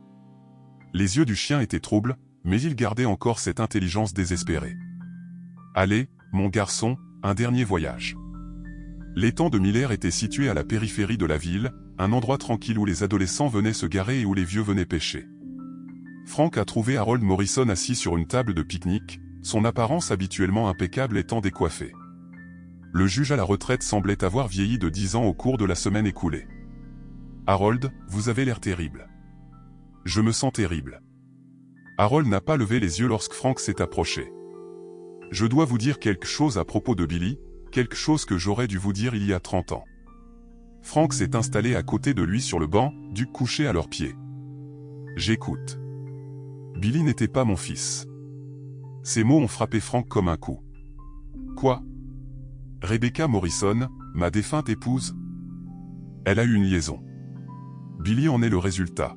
Les yeux du chien étaient troubles, mais il gardait encore cette intelligence désespérée. « Allez, mon garçon, un dernier voyage. » L'étang de Miller était situé à la périphérie de la ville, un endroit tranquille où les adolescents venaient se garer et où les vieux venaient pêcher. Frank a trouvé Harold Morrison assis sur une table de pique-nique, son apparence habituellement impeccable étant décoiffée. Le juge à la retraite semblait avoir vieilli de 10 ans au cours de la semaine écoulée. « Harold, vous avez l'air terrible. »« Je me sens terrible. » Harold n'a pas levé les yeux lorsque Frank s'est approché. « Je dois vous dire quelque chose à propos de Billy, quelque chose que j'aurais dû vous dire il y a 30 ans. » Frank s'est installé à côté de lui sur le banc, Duc couché à leurs pieds. « J'écoute. » Billy n'était pas mon fils. Ces mots ont frappé Frank comme un coup. « Quoi? Rebecca Morrison, ma défunte épouse? Elle a eu une liaison. Billy en est le résultat. »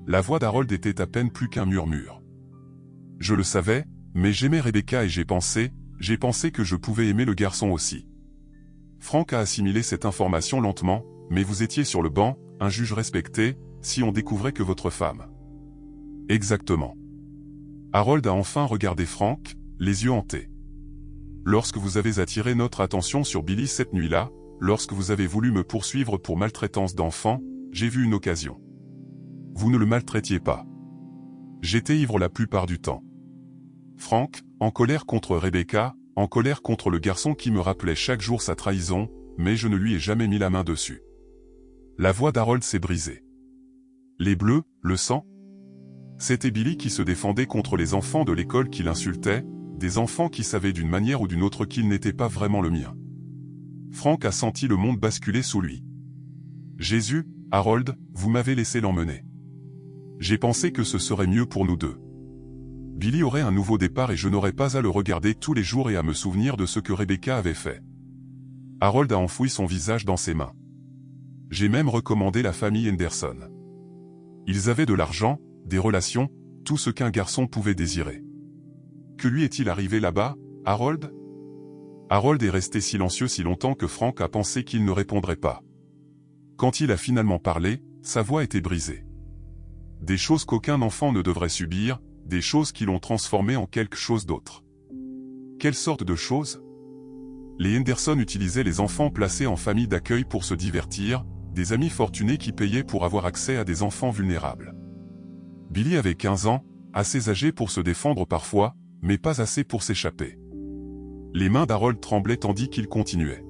La voix d'Harold était à peine plus qu'un murmure. « Je le savais, mais j'aimais Rebecca et j'ai pensé que je pouvais aimer le garçon aussi. » Frank a assimilé cette information lentement, « Mais vous étiez sur le banc, un juge respecté, si on découvrait que votre femme... » Exactement. Harold a enfin regardé Frank, les yeux hantés. « Lorsque vous avez attiré notre attention sur Billy cette nuit-là, lorsque vous avez voulu me poursuivre pour maltraitance d'enfant, j'ai vu une occasion. Vous ne le maltraitiez pas. J'étais ivre la plupart du temps. » Frank, en colère contre Rebecca, en colère contre le garçon qui me rappelait chaque jour sa trahison, mais je ne lui ai jamais mis la main dessus. La voix d'Harold s'est brisée. Les bleus, le sang? C'était Billy qui se défendait contre les enfants de l'école qui l'insultaient, des enfants qui savaient d'une manière ou d'une autre qu'il n'était pas vraiment le mien. Frank a senti le monde basculer sous lui. Jésus, Harold, vous m'avez laissé l'emmener. J'ai pensé que ce serait mieux pour nous deux. Billy aurait un nouveau départ et je n'aurais pas à le regarder tous les jours et à me souvenir de ce que Rebecca avait fait. Harold a enfoui son visage dans ses mains. J'ai même recommandé la famille Henderson. Ils avaient de l'argent, des relations, tout ce qu'un garçon pouvait désirer. Que lui est-il arrivé là-bas, Harold? Harold est resté silencieux si longtemps que Frank a pensé qu'il ne répondrait pas. Quand il a finalement parlé, sa voix était brisée. Des choses qu'aucun enfant ne devrait subir, des choses qui l'ont transformé en quelque chose d'autre. Quelle sorte de choses? Les Henderson utilisaient les enfants placés en famille d'accueil pour se divertir, des amis fortunés qui payaient pour avoir accès à des enfants vulnérables. Billy avait 15 ans, assez âgé pour se défendre parfois, mais pas assez pour s'échapper. Les mains d'Harold tremblaient tandis qu'il continuait.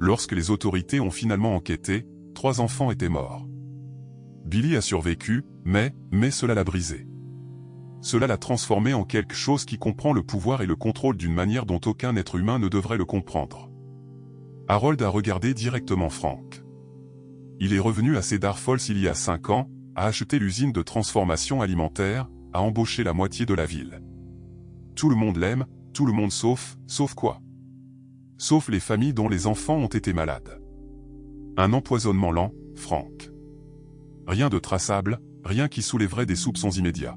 Lorsque les autorités ont finalement enquêté, 3 enfants étaient morts. Billy a survécu, mais cela l'a brisé. Cela l'a transformé en quelque chose qui comprend le pouvoir et le contrôle d'une manière dont aucun être humain ne devrait le comprendre. Harold a regardé directement Frank. Il est revenu à Cedar Falls il y a 5 ans, a acheté l'usine de transformation alimentaire, a embauché la moitié de la ville. Tout le monde l'aime, tout le monde sauf quoi? Sauf les familles dont les enfants ont été malades. Un empoisonnement lent, Frank. Rien de traçable, rien qui soulèverait des soupçons immédiats.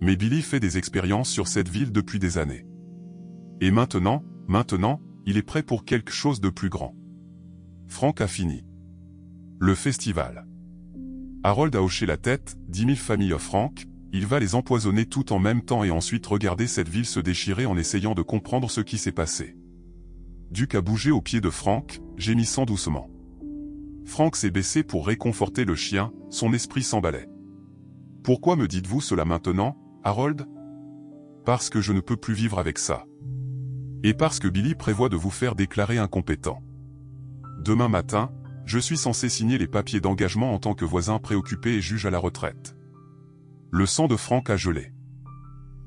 Mais Billy fait des expériences sur cette ville depuis des années. Et maintenant, il est prêt pour quelque chose de plus grand. Frank a fini. Le festival. Harold a hoché la tête, 10 000 familles Frank, il va les empoisonner tout en même temps et ensuite regarder cette ville se déchirer en essayant de comprendre ce qui s'est passé. Duke a bougé au pied de Frank, gémissant doucement. Frank s'est baissé pour réconforter le chien, son esprit s'emballait. « Pourquoi me dites-vous cela maintenant, Harold ? Parce que je ne peux plus vivre avec ça. Et parce que Billy prévoit de vous faire déclarer incompétent. Demain matin, je suis censé signer les papiers d'engagement en tant que voisin préoccupé et juge à la retraite. » Le sang de Frank a gelé.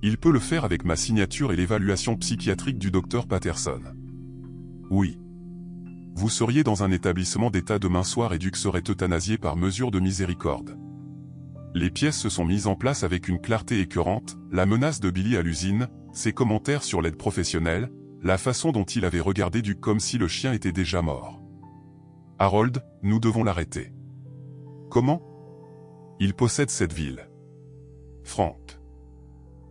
Il peut le faire avec ma signature et l'évaluation psychiatrique du docteur Patterson. Oui. Vous seriez dans un établissement d'état demain soir et Duke serait euthanasié par mesure de miséricorde. Les pièces se sont mises en place avec une clarté écœurante, la menace de Billy à l'usine, ses commentaires sur l'aide professionnelle, la façon dont il avait regardé Duke comme si le chien était déjà mort. Harold, nous devons l'arrêter. Comment ? Il possède cette ville. Frank.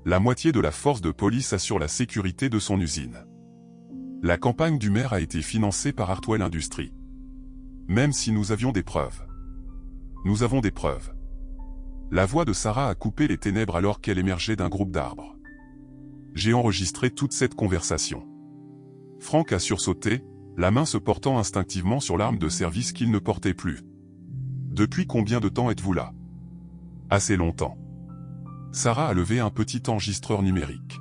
La moitié de la force de police assure la sécurité de son usine. La campagne du maire a été financée par Hartwell Industries. Même si nous avions des preuves. Nous avons des preuves. La voix de Sarah a coupé les ténèbres alors qu'elle émergeait d'un groupe d'arbres. J'ai enregistré toute cette conversation. Frank a sursauté, la main se portant instinctivement sur l'arme de service qu'il ne portait plus. Depuis combien de temps êtes-vous là ? Assez longtemps. Sarah a levé un petit enregistreur numérique.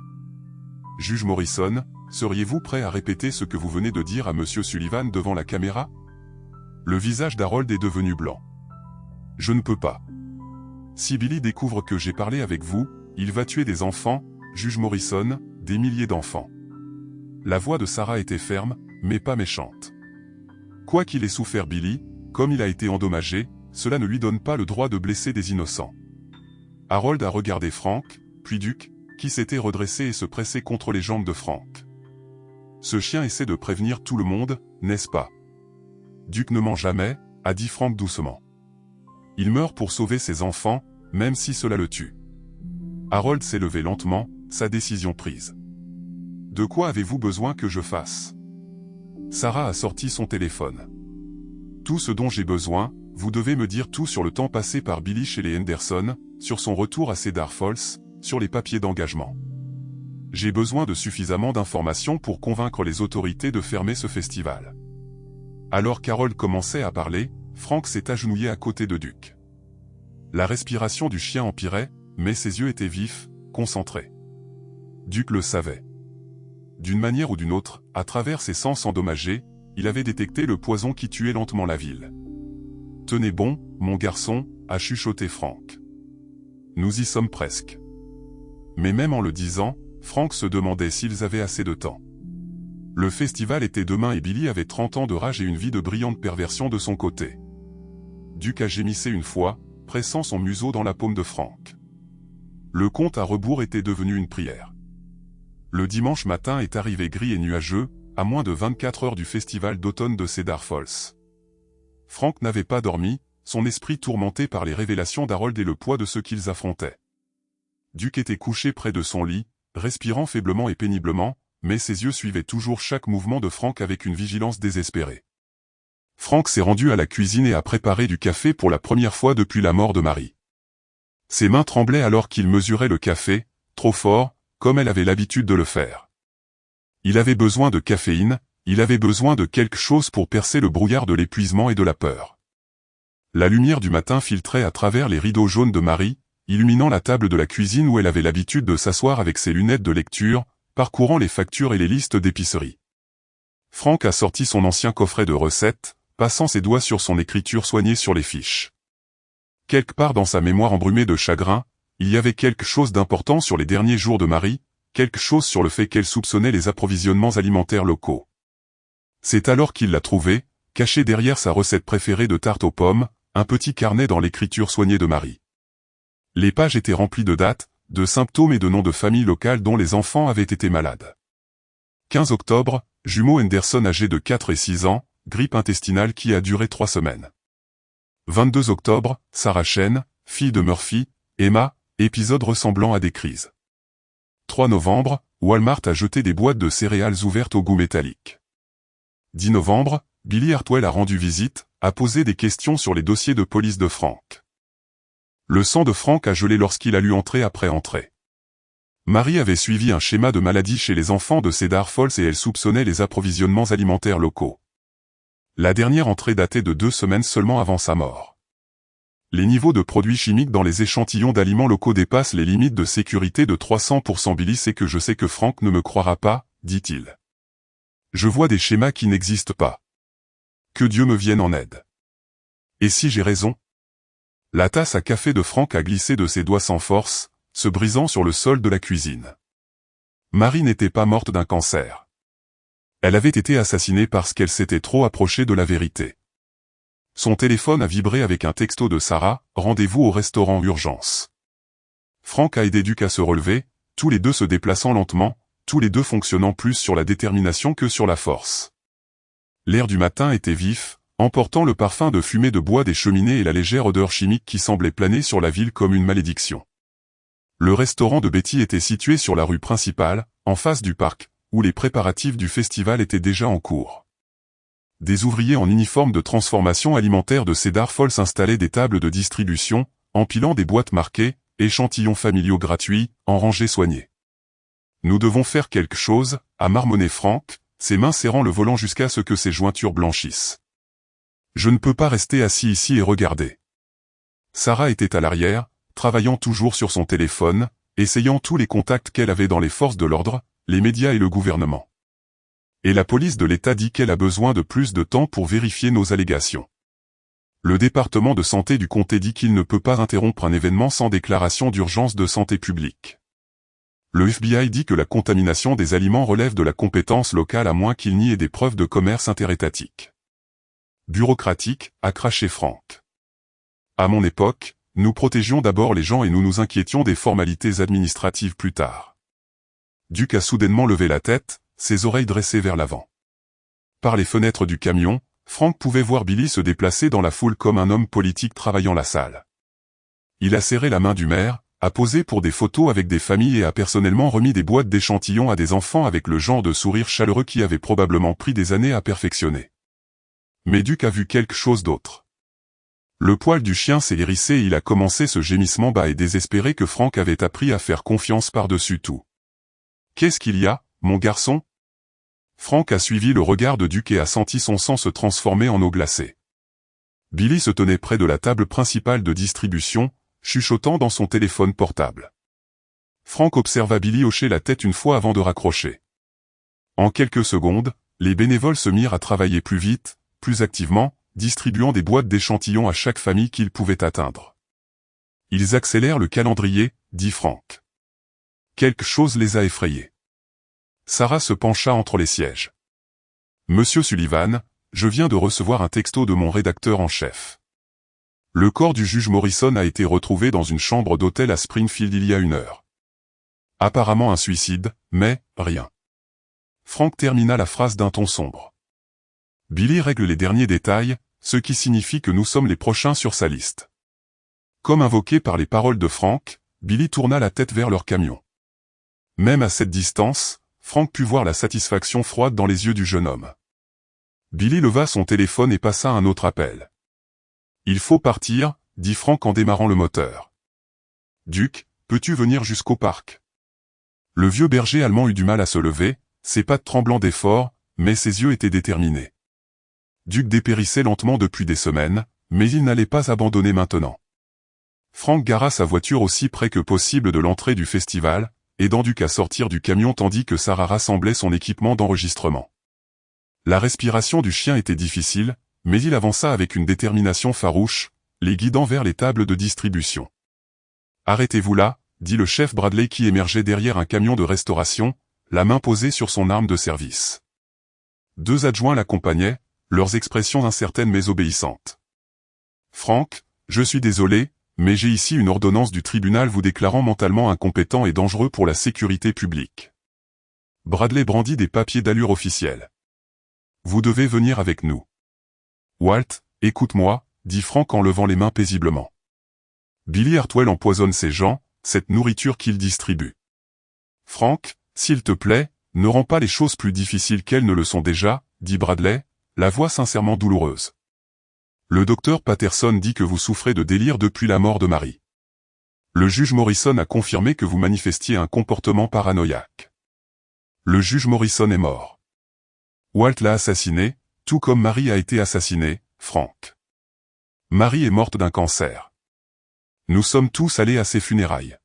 Juge Morrison, seriez-vous prêt à répéter ce que vous venez de dire à Monsieur Sullivan devant la caméra ? Le visage d'Harold est devenu blanc. Je ne peux pas. Si Billy découvre que j'ai parlé avec vous, il va tuer des enfants, juge Morrison, des milliers d'enfants. La voix de Sarah était ferme, mais pas méchante. Quoi qu'il ait souffert Billy, comme il a été endommagé, cela ne lui donne pas le droit de blesser des innocents. Harold a regardé Frank, puis Duke, qui s'était redressé et se pressait contre les jambes de Frank. Ce chien essaie de prévenir tout le monde, n'est-ce pas ? Duke ne ment jamais, a dit Frank doucement. Il meurt pour sauver ses enfants, même si cela le tue. Harold s'est levé lentement, sa décision prise. De quoi avez-vous besoin que je fasse ? Sarah a sorti son téléphone. Tout ce dont j'ai besoin, vous devez me dire tout sur le temps passé par Billy chez les Henderson, sur son retour à Cedar Falls, sur les papiers d'engagement. J'ai besoin de suffisamment d'informations pour convaincre les autorités de fermer ce festival. Alors qu'Harold commençait à parler, Frank s'est agenouillé à côté de Duke. La respiration du chien empirait, mais ses yeux étaient vifs, concentrés. Duke le savait. D'une manière ou d'une autre, à travers ses sens endommagés, il avait détecté le poison qui tuait lentement la ville. « Tenez bon, mon garçon », a chuchoté Frank. « Nous y sommes presque. » Mais même en le disant, Frank se demandait s'ils avaient assez de temps. Le festival était demain et Billy avait 30 ans de rage et une vie de brillante perversion de son côté. Duke a gémissé une fois, pressant son museau dans la paume de Frank. Le compte à rebours était devenu une prière. Le dimanche matin est arrivé gris et nuageux, à moins de 24 heures du festival d'automne de Cedar Falls. Frank n'avait pas dormi, son esprit tourmenté par les révélations d'Harold et le poids de ce qu'ils affrontaient. Duke était couché près de son lit, respirant faiblement et péniblement, mais ses yeux suivaient toujours chaque mouvement de Frank avec une vigilance désespérée. Frank s'est rendu à la cuisine et a préparé du café pour la première fois depuis la mort de Marie. Ses mains tremblaient alors qu'il mesurait le café, trop fort, comme elle avait l'habitude de le faire. Il avait besoin de caféine, il avait besoin de quelque chose pour percer le brouillard de l'épuisement et de la peur. La lumière du matin filtrait à travers les rideaux jaunes de Marie, illuminant la table de la cuisine où elle avait l'habitude de s'asseoir avec ses lunettes de lecture, parcourant les factures et les listes d'épicerie. Frank a sorti son ancien coffret de recettes, passant ses doigts sur son écriture soignée sur les fiches. quelque part dans sa mémoire embrumée de chagrin, il y avait quelque chose d'important sur les derniers jours de Marie, quelque chose sur le fait qu'elle soupçonnait les approvisionnements alimentaires locaux. C'est alors qu'il l'a trouvé, caché derrière sa recette préférée de tarte aux pommes, un petit carnet dans l'écriture soignée de Marie. Les pages étaient remplies de dates, de symptômes et de noms de familles locales dont les enfants avaient été malades. 15 octobre, jumeaux Henderson âgés de 4 et 6 ans, grippe intestinale qui a duré 3 semaines. 22 octobre, Sarah Chen, fille de Murphy, Emma, épisode ressemblant à des crises. 3 novembre, Walmart a jeté des boîtes de céréales ouvertes au goût métallique. 10 novembre, Billy Hartwell a rendu visite, a posé des questions sur les dossiers de police de Frank. Le sang de Frank a gelé lorsqu'il a lu entrée après entrée. Marie avait suivi un schéma de maladie chez les enfants de Cedar Falls et elle soupçonnait les approvisionnements alimentaires locaux. La dernière entrée datait de 2 semaines seulement avant sa mort. Les niveaux de produits chimiques dans les échantillons d'aliments locaux dépassent les limites de sécurité de 300%. Billy sait que je sais que Frank ne me croira pas, dit-il. Je vois des schémas qui n'existent pas. Que Dieu me vienne en aide. Et si j'ai raison? La tasse à café de Frank a glissé de ses doigts sans force, se brisant sur le sol de la cuisine. Marie n'était pas morte d'un cancer. Elle avait été assassinée parce qu'elle s'était trop approchée de la vérité. Son téléphone a vibré avec un texto de Sarah, rendez-vous au restaurant urgence. Frank a aidé Duke à se relever, tous les deux se déplaçant lentement, tous les deux fonctionnant plus sur la détermination que sur la force. L'air du matin était vif, emportant le parfum de fumée de bois des cheminées et la légère odeur chimique qui semblait planer sur la ville comme une malédiction. Le restaurant de Betty était situé sur la rue principale, en face du parc, où les préparatifs du festival étaient déjà en cours. Des ouvriers en uniforme de transformation alimentaire de Cedar Falls installaient des tables de distribution, empilant des boîtes marquées « Échantillons familiaux gratuits » en rangées soignées. Nous devons faire quelque chose, a marmonné Frank, ses mains serrant le volant jusqu'à ce que ses jointures blanchissent. Je ne peux pas rester assis ici et regarder. Sarah était à l'arrière, travaillant toujours sur son téléphone, essayant tous les contacts qu'elle avait dans les forces de l'ordre, les médias et le gouvernement. Et la police de l'État dit qu'elle a besoin de plus de temps pour vérifier nos allégations. Le département de santé du comté dit qu'il ne peut pas interrompre un événement sans déclaration d'urgence de santé publique. Le FBI dit que la contamination des aliments relève de la compétence locale à moins qu'il n'y ait des preuves de commerce interétatique. Bureaucratique, a craché Frank. À mon époque, nous protégions d'abord les gens et nous nous inquiétions des formalités administratives plus tard. Duke a soudainement levé la tête, ses oreilles dressées vers l'avant. Par les fenêtres du camion, Frank pouvait voir Billy se déplacer dans la foule comme un homme politique travaillant la salle. Il a serré la main du maire, a posé pour des photos avec des familles et a personnellement remis des boîtes d'échantillons à des enfants avec le genre de sourire chaleureux qui avait probablement pris des années à perfectionner. Mais Duke a vu quelque chose d'autre. Le poil du chien s'est hérissé et il a commencé ce gémissement bas et désespéré que Frank avait appris à faire confiance par-dessus tout. « Qu'est-ce qu'il y a, mon garçon ?» Frank a suivi le regard de Duke et a senti son sang se transformer en eau glacée. Billy se tenait près de la table principale de distribution, chuchotant dans son téléphone portable. Frank observa Billy hocher la tête une fois avant de raccrocher. En quelques secondes, les bénévoles se mirent à travailler plus vite, plus activement, distribuant des boîtes d'échantillons à chaque famille qu'ils pouvaient atteindre. Ils accélèrent le calendrier, dit Frank. Quelque chose les a effrayés. Sarah se pencha entre les sièges. Monsieur Sullivan, je viens de recevoir un texto de mon rédacteur en chef. Le corps du juge Morrison a été retrouvé dans une chambre d'hôtel à Springfield il y a 1 heure. Apparemment un suicide, mais rien. Frank termina la phrase d'un ton sombre. Billy règle les derniers détails, ce qui signifie que nous sommes les prochains sur sa liste. Comme invoqué par les paroles de Frank, Billy tourna la tête vers leur camion. Même à cette distance, Frank put voir la satisfaction froide dans les yeux du jeune homme. Billy leva son téléphone et passa un autre appel. « Il faut partir », dit Frank en démarrant le moteur. « Duke, peux-tu venir jusqu'au parc ?» Le vieux berger allemand eut du mal à se lever, ses pattes tremblant d'effort, mais ses yeux étaient déterminés. Duke dépérissait lentement depuis des semaines, mais il n'allait pas abandonner maintenant. Frank gara sa voiture aussi près que possible de l'entrée du festival, aidant Duke à sortir du camion tandis que Sarah rassemblait son équipement d'enregistrement. La respiration du chien était difficile, mais il avança avec une détermination farouche, les guidant vers les tables de distribution. « Arrêtez-vous là », dit le chef Bradley qui émergeait derrière un camion de restauration, la main posée sur son arme de service. 2 adjoints l'accompagnaient, leurs expressions incertaines mais obéissantes. « Frank, je suis désolé, mais j'ai ici une ordonnance du tribunal vous déclarant mentalement incompétent et dangereux pour la sécurité publique. » Bradley brandit des papiers d'allure officielle. « Vous devez venir avec nous. »« Walt, écoute-moi, » dit Frank en levant les mains paisiblement. « Billy Hartwell empoisonne ces gens, cette nourriture qu'il distribue. Frank, s'il te plaît, ne rends pas les choses plus difficiles qu'elles ne le sont déjà, » dit Bradley, la voix sincèrement douloureuse. « Le docteur Patterson dit que vous souffrez de délire depuis la mort de Marie. Le juge Morrison a confirmé que vous manifestiez un comportement paranoïaque. Le juge Morrison est mort. Walt l'a assassiné, tout comme Marie a été assassinée, Frank. Marie est morte d'un cancer. Nous sommes tous allés à ses funérailles. »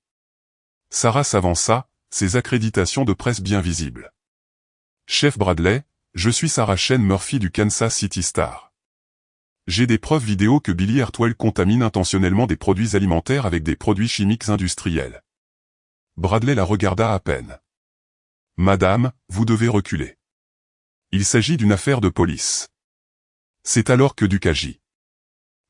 Sarah s'avança, ses accréditations de presse bien visibles. « Chef Bradley, je suis Sarah Shane Murphy du Kansas City Star. J'ai des preuves vidéo que Billy Hartwell contamine intentionnellement des produits alimentaires avec des produits chimiques industriels. » Bradley la regarda à peine. « Madame, vous devez reculer. Il s'agit d'une affaire de police. » C'est alors que Duke agit.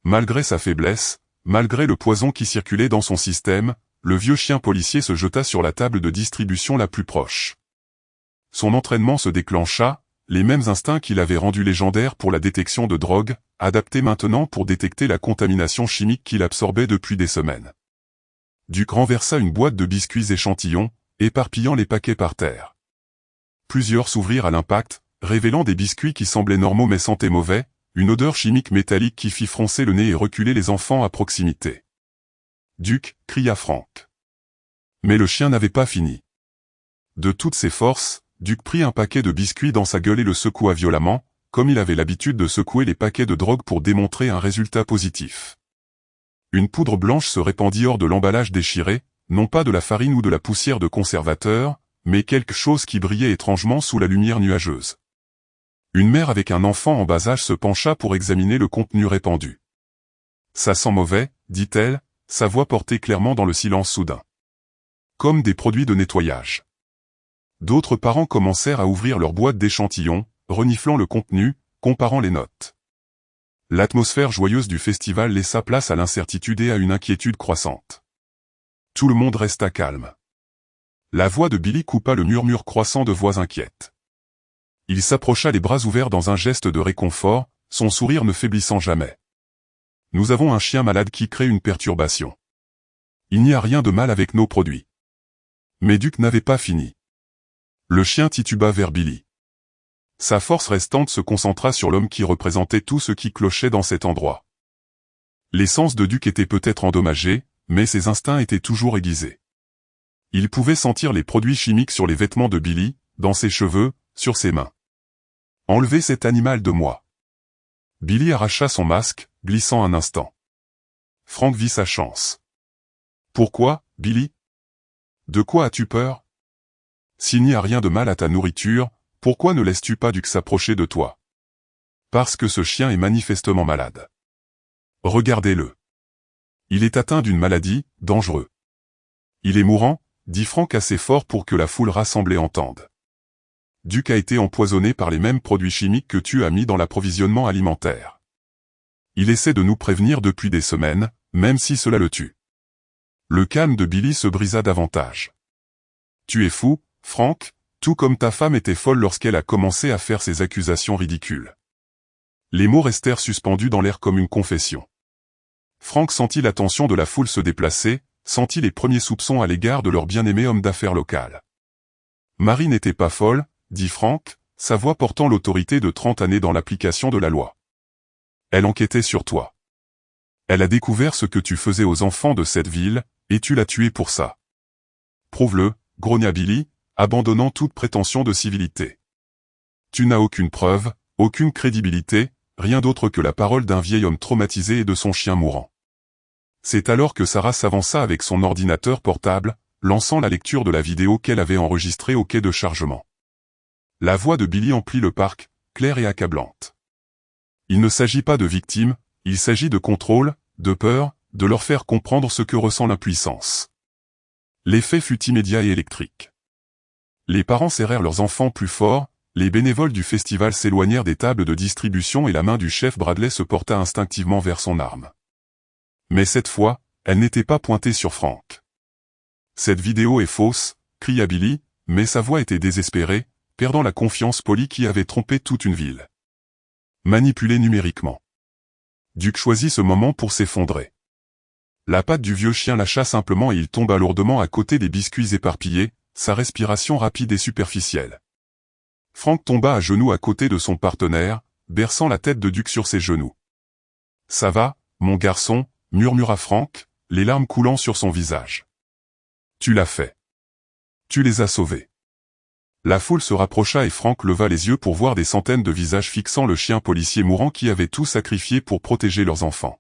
Malgré sa faiblesse, malgré le poison qui circulait dans son système, le vieux chien policier se jeta sur la table de distribution la plus proche. Son entraînement se déclencha, les mêmes instincts qui l'avaient rendu légendaire pour la détection de drogue, adaptés maintenant pour détecter la contamination chimique qu'il absorbait depuis des semaines. Duke renversa une boîte de biscuits échantillons, éparpillant les paquets par terre. Plusieurs s'ouvrirent à l'impact, révélant des biscuits qui semblaient normaux mais sentaient mauvais, une odeur chimique métallique qui fit froncer le nez et reculer les enfants à proximité. « Duke » cria Frank. Mais le chien n'avait pas fini. De toutes ses forces, Duke prit un paquet de biscuits dans sa gueule et le secoua violemment, comme il avait l'habitude de secouer les paquets de drogue pour démontrer un résultat positif. Une poudre blanche se répandit hors de l'emballage déchiré, non pas de la farine ou de la poussière de conservateur, mais quelque chose qui brillait étrangement sous la lumière nuageuse. Une mère avec un enfant en bas âge se pencha pour examiner le contenu répandu. « Ça sent mauvais, » dit-elle, sa voix portée clairement dans le silence soudain. « Comme des produits de nettoyage. » D'autres parents commencèrent à ouvrir leur boîte d'échantillons, reniflant le contenu, comparant les notes. L'atmosphère joyeuse du festival laissa place à l'incertitude et à une inquiétude croissante. Tout le monde resta calme. La voix de Billy coupa le murmure croissant de voix inquiètes. Il s'approcha les bras ouverts dans un geste de réconfort, son sourire ne faiblissant jamais. « Nous avons un chien malade qui crée une perturbation. Il n'y a rien de mal avec nos produits. » Mais Duke n'avait pas fini. Le chien tituba vers Billy. Sa force restante se concentra sur l'homme qui représentait tout ce qui clochait dans cet endroit. Les sens de Duke étaient peut-être endommagés, mais ses instincts étaient toujours aiguisés. Il pouvait sentir les produits chimiques sur les vêtements de Billy, dans ses cheveux, sur ses mains. « Enlevez cet animal de moi. » Billy arracha son masque, glissant un instant. Frank vit sa chance. « Pourquoi, Billy ? De quoi as-tu peur ? S'il n'y a rien de mal à ta nourriture, pourquoi ne laisses-tu pas Duke s'approcher de toi ? Parce que ce chien est manifestement malade. Regardez-le. Il est atteint d'une maladie, dangereuse. Il est mourant, dit Frank assez fort pour que la foule rassemblée entende. Duke a été empoisonné par les mêmes produits chimiques que tu as mis dans l'approvisionnement alimentaire. Il essaie de nous prévenir depuis des semaines, même si cela le tue. Le calme de Billy se brisa davantage. Tu es fou, Frank, tout comme ta femme était folle lorsqu'elle a commencé à faire ces accusations ridicules. Les mots restèrent suspendus dans l'air comme une confession. Frank sentit l'attention de la foule se déplacer, sentit les premiers soupçons à l'égard de leur bien-aimé homme d'affaires local. Marie n'était pas folle, dit Frank, sa voix portant l'autorité de 30 années dans l'application de la loi. Elle enquêtait sur toi. Elle a découvert ce que tu faisais aux enfants de cette ville, et tu l'as tué pour ça. Prouve-le, grogna Billy, abandonnant toute prétention de civilité. Tu n'as aucune preuve, aucune crédibilité, rien d'autre que la parole d'un vieil homme traumatisé et de son chien mourant. C'est alors que Sarah s'avança avec son ordinateur portable, lançant la lecture de la vidéo qu'elle avait enregistrée au quai de chargement. La voix de Billy emplit le parc, claire et accablante. Il ne s'agit pas de victimes, il s'agit de contrôle, de peur, de leur faire comprendre ce que ressent l'impuissance. L'effet fut immédiat et électrique. Les parents serrèrent leurs enfants plus fort, les bénévoles du festival s'éloignèrent des tables de distribution et la main du chef Bradley se porta instinctivement vers son arme. Mais cette fois, elle n'était pas pointée sur Frank. Cette vidéo est fausse, cria Billy, mais sa voix était désespérée, perdant la confiance Polly qui avait trompé toute une ville. Manipulé numériquement. Duke choisit ce moment pour s'effondrer. La patte du vieux chien lâcha simplement et il tomba lourdement à côté des biscuits éparpillés, sa respiration rapide et superficielle. Frank tomba à genoux à côté de son partenaire, berçant la tête de Duke sur ses genoux. « Ça va, mon garçon » murmura Frank, les larmes coulant sur son visage. « Tu l'as fait. Tu les as sauvés. » La foule se rapprocha et Frank leva les yeux pour voir des centaines de visages fixant le chien policier mourant qui avait tout sacrifié pour protéger leurs enfants.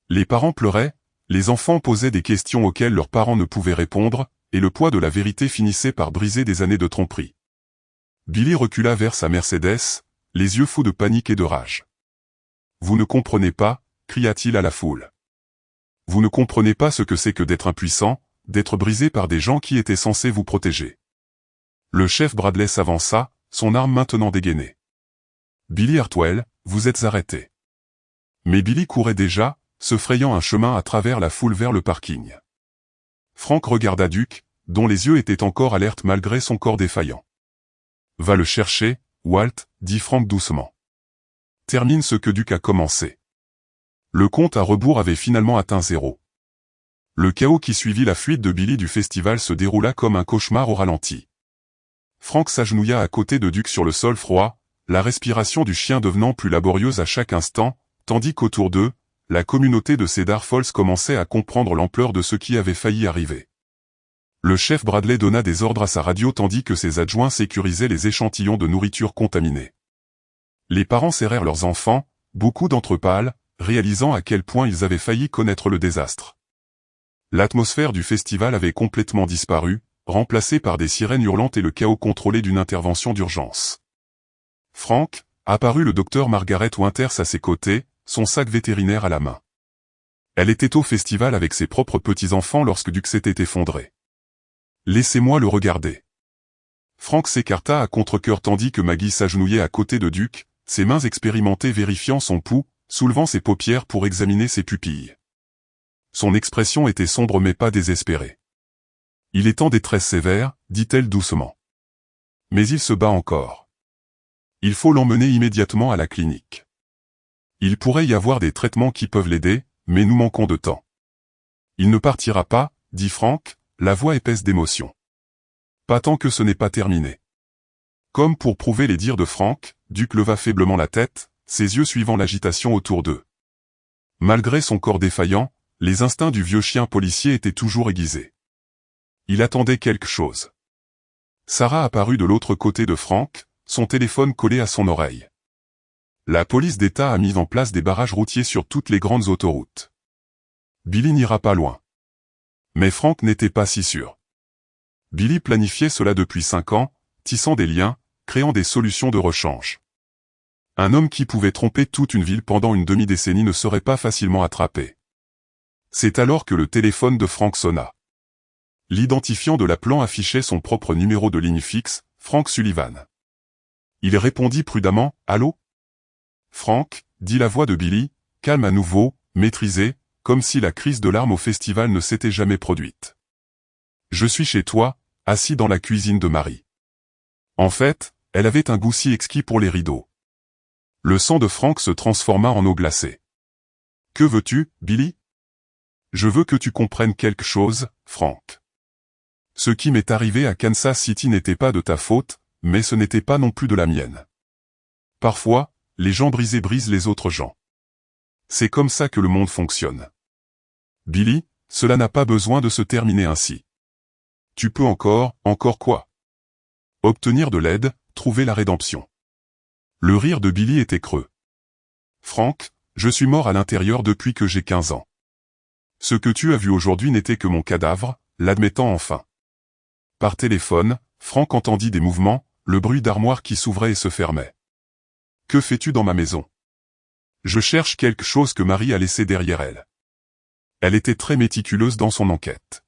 Les parents pleuraient, les enfants posaient des questions auxquelles leurs parents ne pouvaient répondre, et le poids de la vérité finissait par briser des années de tromperie. Billy recula vers sa Mercedes, les yeux fous de panique et de rage. « Vous ne comprenez pas » cria-t-il à la foule. « Vous ne comprenez pas ce que c'est que d'être impuissant, d'être brisé par des gens qui étaient censés vous protéger. » Le chef Bradley s'avança, son arme maintenant dégainée. « Billy Hartwell, vous êtes arrêté. » Mais Billy courait déjà, se frayant un chemin à travers la foule vers le parking. Frank regarda Duke, dont les yeux étaient encore alertes malgré son corps défaillant. « Va le chercher, Walt, dit Frank doucement. Termine ce que Duke a commencé. » Le compte à rebours avait finalement atteint 0. Le chaos qui suivit la fuite de Billy du festival se déroula comme un cauchemar au ralenti. Frank s'agenouilla à côté de Duke sur le sol froid, la respiration du chien devenant plus laborieuse à chaque instant, tandis qu'autour d'eux, la communauté de Cedar Falls commençait à comprendre l'ampleur de ce qui avait failli arriver. Le chef Bradley donna des ordres à sa radio tandis que ses adjoints sécurisaient les échantillons de nourriture contaminée. Les parents serrèrent leurs enfants, beaucoup d'entre eux pâles, réalisant à quel point ils avaient failli connaître le désastre. L'atmosphère du festival avait complètement disparu, remplacée par des sirènes hurlantes et le chaos contrôlé d'une intervention d'urgence. Frank, apparut le docteur Margaret Winters à ses côtés, son sac vétérinaire à la main. Elle était au festival avec ses propres petits-enfants lorsque Duke s'était effondré. « Laissez-moi le regarder. » Frank s'écarta à contre-cœur tandis que Maggie s'agenouillait à côté de Duke, ses mains expérimentées vérifiant son pouls, soulevant ses paupières pour examiner ses pupilles. Son expression était sombre mais pas désespérée. « Il est en détresse sévère, dit-elle doucement. Mais il se bat encore. Il faut l'emmener immédiatement à la clinique. Il pourrait y avoir des traitements qui peuvent l'aider, mais nous manquons de temps. » « Il ne partira pas, dit Frank, la voix épaisse d'émotion. Pas tant que ce n'est pas terminé. » Comme pour prouver les dires de Frank, Duke leva faiblement la tête, ses yeux suivant l'agitation autour d'eux. Malgré son corps défaillant, les instincts du vieux chien policier étaient toujours aiguisés. Il attendait quelque chose. Sarah apparut de l'autre côté de Frank, son téléphone collé à son oreille. La police d'État a mis en place des barrages routiers sur toutes les grandes autoroutes. Billy n'ira pas loin. Mais Frank n'était pas si sûr. Billy planifiait cela depuis 5 ans, tissant des liens, créant des solutions de rechange. Un homme qui pouvait tromper toute une ville pendant une demi-décennie ne serait pas facilement attrapé. C'est alors que le téléphone de Frank sonna. L'identifiant de l'appelant affichait son propre numéro de ligne fixe, Frank Sullivan. Il répondit prudemment, « Allô ?» Frank, dit la voix de Billy, calme à nouveau, maîtrisée, comme si la crise de larmes au festival ne s'était jamais produite. « Je suis chez toi, assis dans la cuisine de Marie. » En fait, elle avait un goût si exquis pour les rideaux. Le sang de Frank se transforma en eau glacée. « Que veux-tu, Billy ? » « Je veux que tu comprennes quelque chose, Frank. Ce qui m'est arrivé à Kansas City n'était pas de ta faute, mais ce n'était pas non plus de la mienne. Parfois, les gens brisés brisent les autres gens. C'est comme ça que le monde fonctionne. Billy, cela n'a pas besoin de se terminer ainsi. Tu peux encore quoi? Obtenir de l'aide, trouver la rédemption. » Le rire de Billy était creux. « Frank, je suis mort à l'intérieur depuis que j'ai 15 ans. Ce que tu as vu aujourd'hui n'était que mon cadavre, l'admettant enfin. » Par téléphone, Frank entendit des mouvements, le bruit d'armoires qui s'ouvraient et se fermaient. « Que fais-tu dans ma maison? » Je cherche quelque chose que Marie a laissé derrière elle. Elle était très méticuleuse dans son enquête.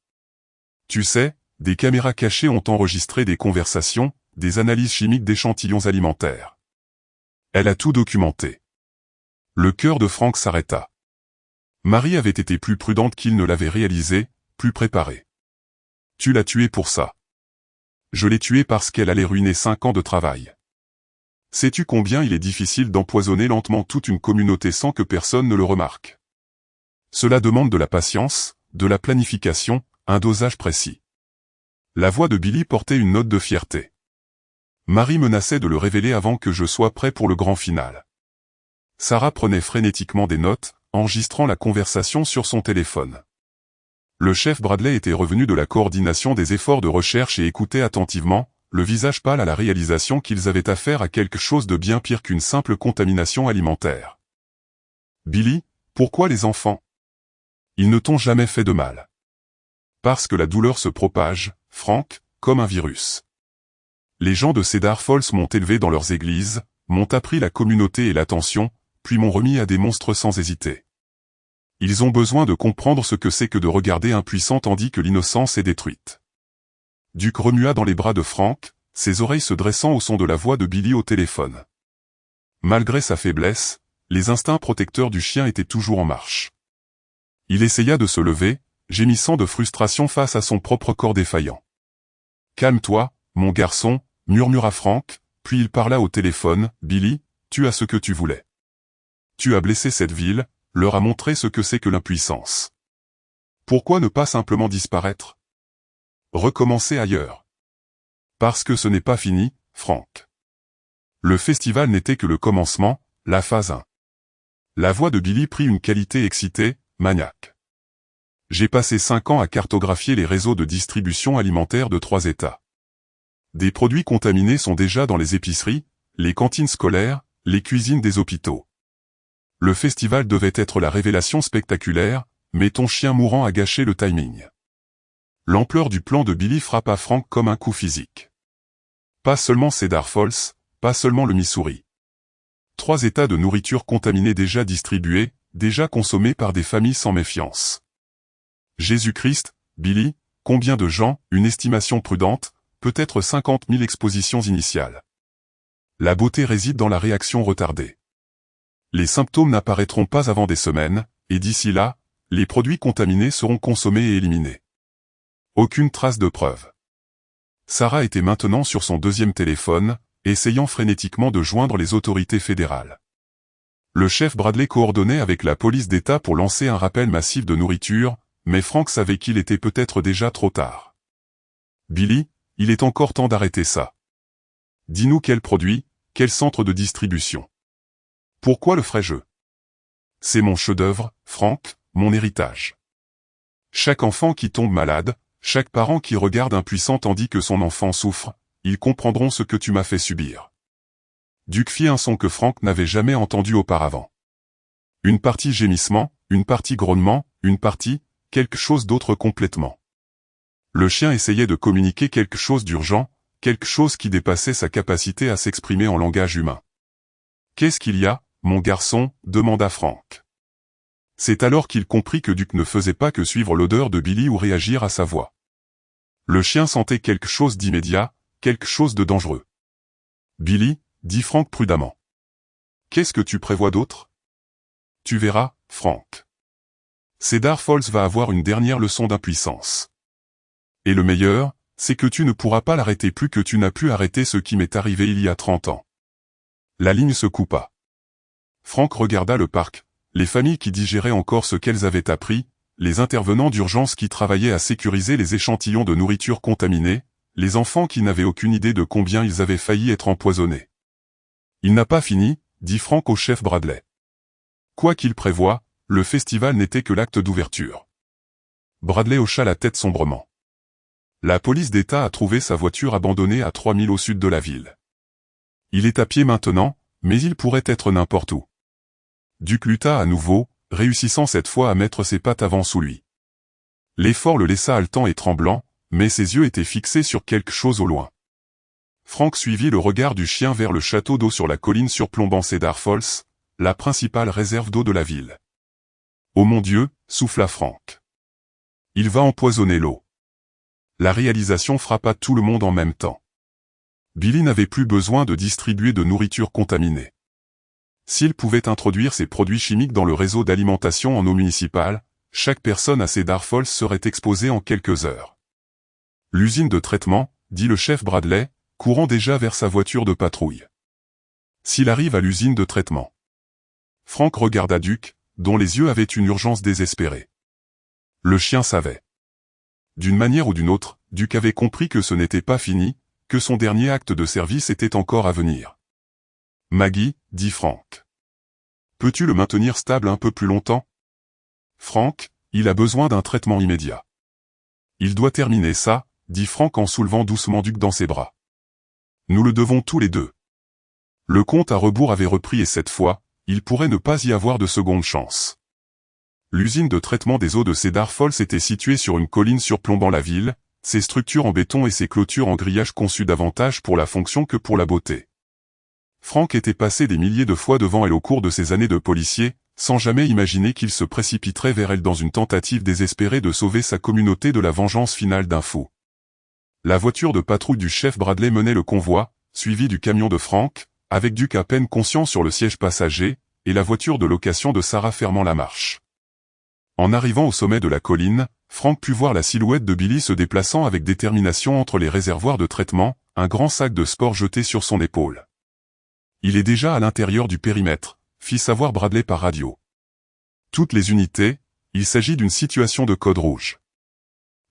Tu sais, des caméras cachées ont enregistré des conversations, des analyses chimiques d'échantillons alimentaires. Elle a tout documenté. Le cœur de Frank s'arrêta. Marie avait été plus prudente qu'il ne l'avait réalisé, plus préparée. Tu l'as tuée pour ça. Je l'ai tuée parce qu'elle allait ruiner 5 ans de travail. Sais-tu combien il est difficile d'empoisonner lentement toute une communauté sans que personne ne le remarque? Cela demande de la patience, de la planification, un dosage précis. La voix de Billy portait une note de fierté. Marie menaçait de le révéler avant que je sois prêt pour le grand final. Sarah prenait frénétiquement des notes, enregistrant la conversation sur son téléphone. Le chef Bradley était revenu de la coordination des efforts de recherche et écoutait attentivement, le visage pâle à la réalisation qu'ils avaient affaire à quelque chose de bien pire qu'une simple contamination alimentaire. Billy, pourquoi les enfants? Ils ne t'ont jamais fait de mal. Parce que la douleur se propage, Frank, comme un virus. Les gens de Cedar Falls m'ont élevé dans leurs églises, m'ont appris la communauté et l'attention, puis m'ont remis à des monstres sans hésiter. Ils ont besoin de comprendre ce que c'est que de regarder un puissant tandis que l'innocence est détruite. Duke remua dans les bras de Frank, ses oreilles se dressant au son de la voix de Billy au téléphone. Malgré sa faiblesse, les instincts protecteurs du chien étaient toujours en marche. Il essaya de se lever, gémissant de frustration face à son propre corps défaillant. « Calme-toi, mon garçon », murmura Frank, puis il parla au téléphone. « Billy, tu as ce que tu voulais. Tu as blessé cette ville, leur as montré ce que c'est que l'impuissance. Pourquoi ne pas simplement disparaître? Recommencer ailleurs. Parce que ce n'est pas fini, Frank. Le festival n'était que le commencement, la phase 1. La voix de Billy prit une qualité excitée, maniaque. J'ai passé 5 ans à cartographier les réseaux de distribution alimentaire de 3 États. Des produits contaminés sont déjà dans les épiceries, les cantines scolaires, les cuisines des hôpitaux. Le festival devait être la révélation spectaculaire, mais ton chien mourant a gâché le timing. L'ampleur du plan de Billy frappa Frank comme un coup physique. Pas seulement Cedar Falls, pas seulement le Missouri. 3 états de nourriture contaminée déjà distribués, déjà consommés par des familles sans méfiance. Jésus-Christ, Billy, combien de gens, une estimation prudente, peut-être 50 000 expositions initiales. La beauté réside dans la réaction retardée. Les symptômes n'apparaîtront pas avant des semaines, et d'ici là, les produits contaminés seront consommés et éliminés. Aucune trace de preuve. Sarah était maintenant sur son 2e téléphone, essayant frénétiquement de joindre les autorités fédérales. Le chef Bradley coordonnait avec la police d'État pour lancer un rappel massif de nourriture, mais Frank savait qu'il était peut-être déjà trop tard. Billy, il est encore temps d'arrêter ça. Dis-nous quel produit, quel centre de distribution. Pourquoi le ferais-je? C'est mon chef-d'œuvre, Frank, mon héritage. Chaque enfant qui tombe malade, chaque parent qui regarde impuissant tandis que son enfant souffre, ils comprendront ce que tu m'as fait subir. Duke fit un son que Frank n'avait jamais entendu auparavant. Une partie gémissement, une partie grognement, une partie, quelque chose d'autre complètement. Le chien essayait de communiquer quelque chose d'urgent, quelque chose qui dépassait sa capacité à s'exprimer en langage humain. « Qu'est-ce qu'il y a, mon garçon ?» demanda Frank. C'est alors qu'il comprit que Duke ne faisait pas que suivre l'odeur de Billy ou réagir à sa voix. Le chien sentait quelque chose d'immédiat, quelque chose de dangereux. « Billy », dit Frank prudemment. « Qu'est-ce que tu prévois d'autre? » « Tu verras, Frank. Cedar Falls va avoir une dernière leçon d'impuissance. Et le meilleur, c'est que tu ne pourras pas l'arrêter plus que tu n'as pu arrêter ce qui m'est arrivé il y a 30 ans. » La ligne se coupa. Frank regarda le parc, les familles qui digéraient encore ce qu'elles avaient appris, les intervenants d'urgence qui travaillaient à sécuriser les échantillons de nourriture contaminée, les enfants qui n'avaient aucune idée de combien ils avaient failli être empoisonnés. « Il n'a pas fini, » dit Frank au chef Bradley. Quoi qu'il prévoie, le festival n'était que l'acte d'ouverture. Bradley hocha la tête sombrement. La police d'État a trouvé sa voiture abandonnée à 3000 au sud de la ville. Il est à pied maintenant, mais il pourrait être n'importe où. Duke lutta à nouveau, réussissant cette fois à mettre ses pattes avant sous lui. L'effort le laissa haletant et tremblant, mais ses yeux étaient fixés sur quelque chose au loin. Frank suivit le regard du chien vers le château d'eau sur la colline surplombant Cedar Falls, la principale réserve d'eau de la ville. Oh mon Dieu, souffla Frank. Il va empoisonner l'eau. La réalisation frappa tout le monde en même temps. Billy n'avait plus besoin de distribuer de nourriture contaminée. S'il pouvait introduire ces produits chimiques dans le réseau d'alimentation en eau municipale, chaque personne à Cedar Falls serait exposée en quelques heures. L'usine de traitement, dit le chef Bradley, courant déjà vers sa voiture de patrouille. S'il arrive à l'usine de traitement. Frank regarda Duke, dont les yeux avaient une urgence désespérée. Le chien savait. D'une manière ou d'une autre, Duke avait compris que ce n'était pas fini, que son dernier acte de service était encore à venir. Maggie, dit Frank. Peux-tu le maintenir stable un peu plus longtemps? Frank, il a besoin d'un traitement immédiat. Il doit terminer ça, dit Frank en soulevant doucement Duke dans ses bras. Nous le devons tous les deux. Le compte à rebours avait repris et cette fois, il pourrait ne pas y avoir de seconde chance. L'usine de traitement des eaux de Cedar Falls était située sur une colline surplombant la ville, ses structures en béton et ses clôtures en grillage conçues davantage pour la fonction que pour la beauté. Frank était passé des milliers de fois devant elle au cours de ses années de policier, sans jamais imaginer qu'il se précipiterait vers elle dans une tentative désespérée de sauver sa communauté de la vengeance finale d'un fou. La voiture de patrouille du chef Bradley menait le convoi, suivi du camion de Frank, avec Duke à peine conscient sur le siège passager, et la voiture de location de Sarah fermant la marche. En arrivant au sommet de la colline, Frank put voir la silhouette de Billy se déplaçant avec détermination entre les réservoirs de traitement, un grand sac de sport jeté sur son épaule. Il est déjà à l'intérieur du périmètre, fit savoir Bradley par radio. Toutes les unités, il s'agit d'une situation de code rouge.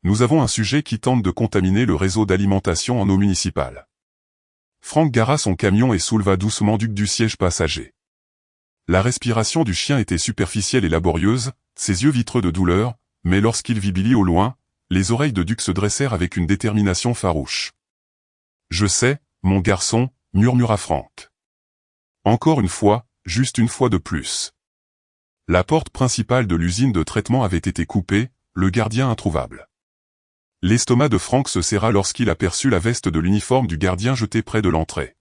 Nous avons un sujet qui tente de contaminer le réseau d'alimentation en eau municipale. Frank gara son camion et souleva doucement Duke du siège passager. La respiration du chien était superficielle et laborieuse, ses yeux vitreux de douleur, mais lorsqu'il vit Billy au loin, les oreilles de Duke se dressèrent avec une détermination farouche. « Je sais, mon garçon, » murmura Frank. Encore une fois, juste une fois de plus. La porte principale de l'usine de traitement avait été coupée, le gardien introuvable. L'estomac de Frank se serra lorsqu'il aperçut la veste de l'uniforme du gardien jetée près de l'entrée.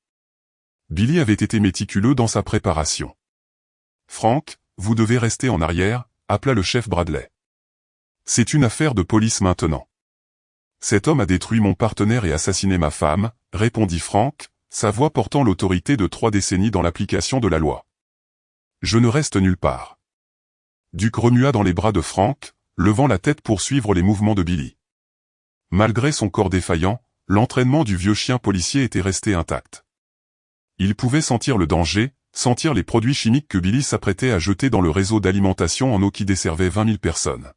Billy avait été méticuleux dans sa préparation. « Frank, vous devez rester en arrière », appela le chef Bradley. « C'est une affaire de police maintenant. »« Cet homme a détruit mon partenaire et assassiné ma femme », répondit Frank, sa voix portant l'autorité de 3 décennies dans l'application de la loi. « Je ne reste nulle part. » Duke remua dans les bras de Frank, levant la tête pour suivre les mouvements de Billy. Malgré son corps défaillant, l'entraînement du vieux chien policier était resté intact. Il pouvait sentir le danger, sentir les produits chimiques que Billy s'apprêtait à jeter dans le réseau d'alimentation en eau qui desservait 20 000 personnes.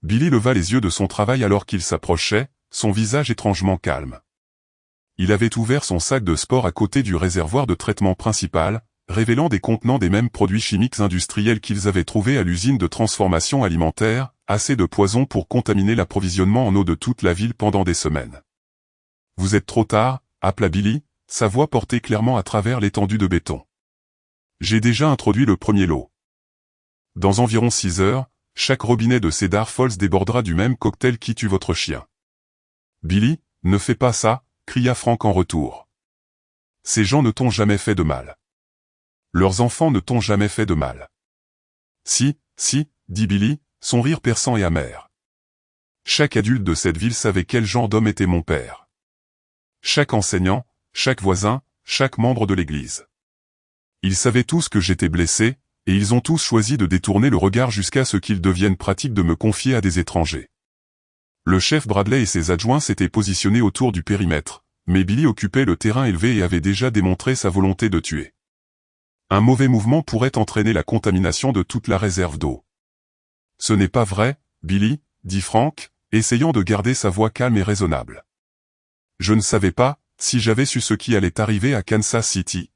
Billy leva les yeux de son travail alors qu'il s'approchait, son visage étrangement calme. Il avait ouvert son sac de sport à côté du réservoir de traitement principal, révélant des contenants des mêmes produits chimiques industriels qu'ils avaient trouvés à l'usine de transformation alimentaire, assez de poison pour contaminer l'approvisionnement en eau de toute la ville pendant des semaines. « Vous êtes trop tard », appela Billy, sa voix portée clairement à travers l'étendue de béton. « J'ai déjà introduit le premier lot. Dans environ 6 heures, chaque robinet de Cedar Falls débordera du même cocktail qui tue votre chien. »« Billy, ne fais pas ça », cria Frank en retour. « Ces gens ne t'ont jamais fait de mal. Leurs enfants ne t'ont jamais fait de mal. »« Si, si, » dit Billy, son rire perçant et amer. Chaque adulte de cette ville savait quel genre d'homme était mon père. Chaque enseignant, chaque voisin, chaque membre de l'église. Ils savaient tous que j'étais blessé, et ils ont tous choisi de détourner le regard jusqu'à ce qu'il devienne pratique de me confier à des étrangers. Le chef Bradley et ses adjoints s'étaient positionnés autour du périmètre, mais Billy occupait le terrain élevé et avait déjà démontré sa volonté de tuer. Un mauvais mouvement pourrait entraîner la contamination de toute la réserve d'eau. « Ce n'est pas vrai, Billy, » dit Frank, essayant de garder sa voix calme et raisonnable. « Je ne savais pas, si j'avais su ce qui allait arriver à Kansas City. »«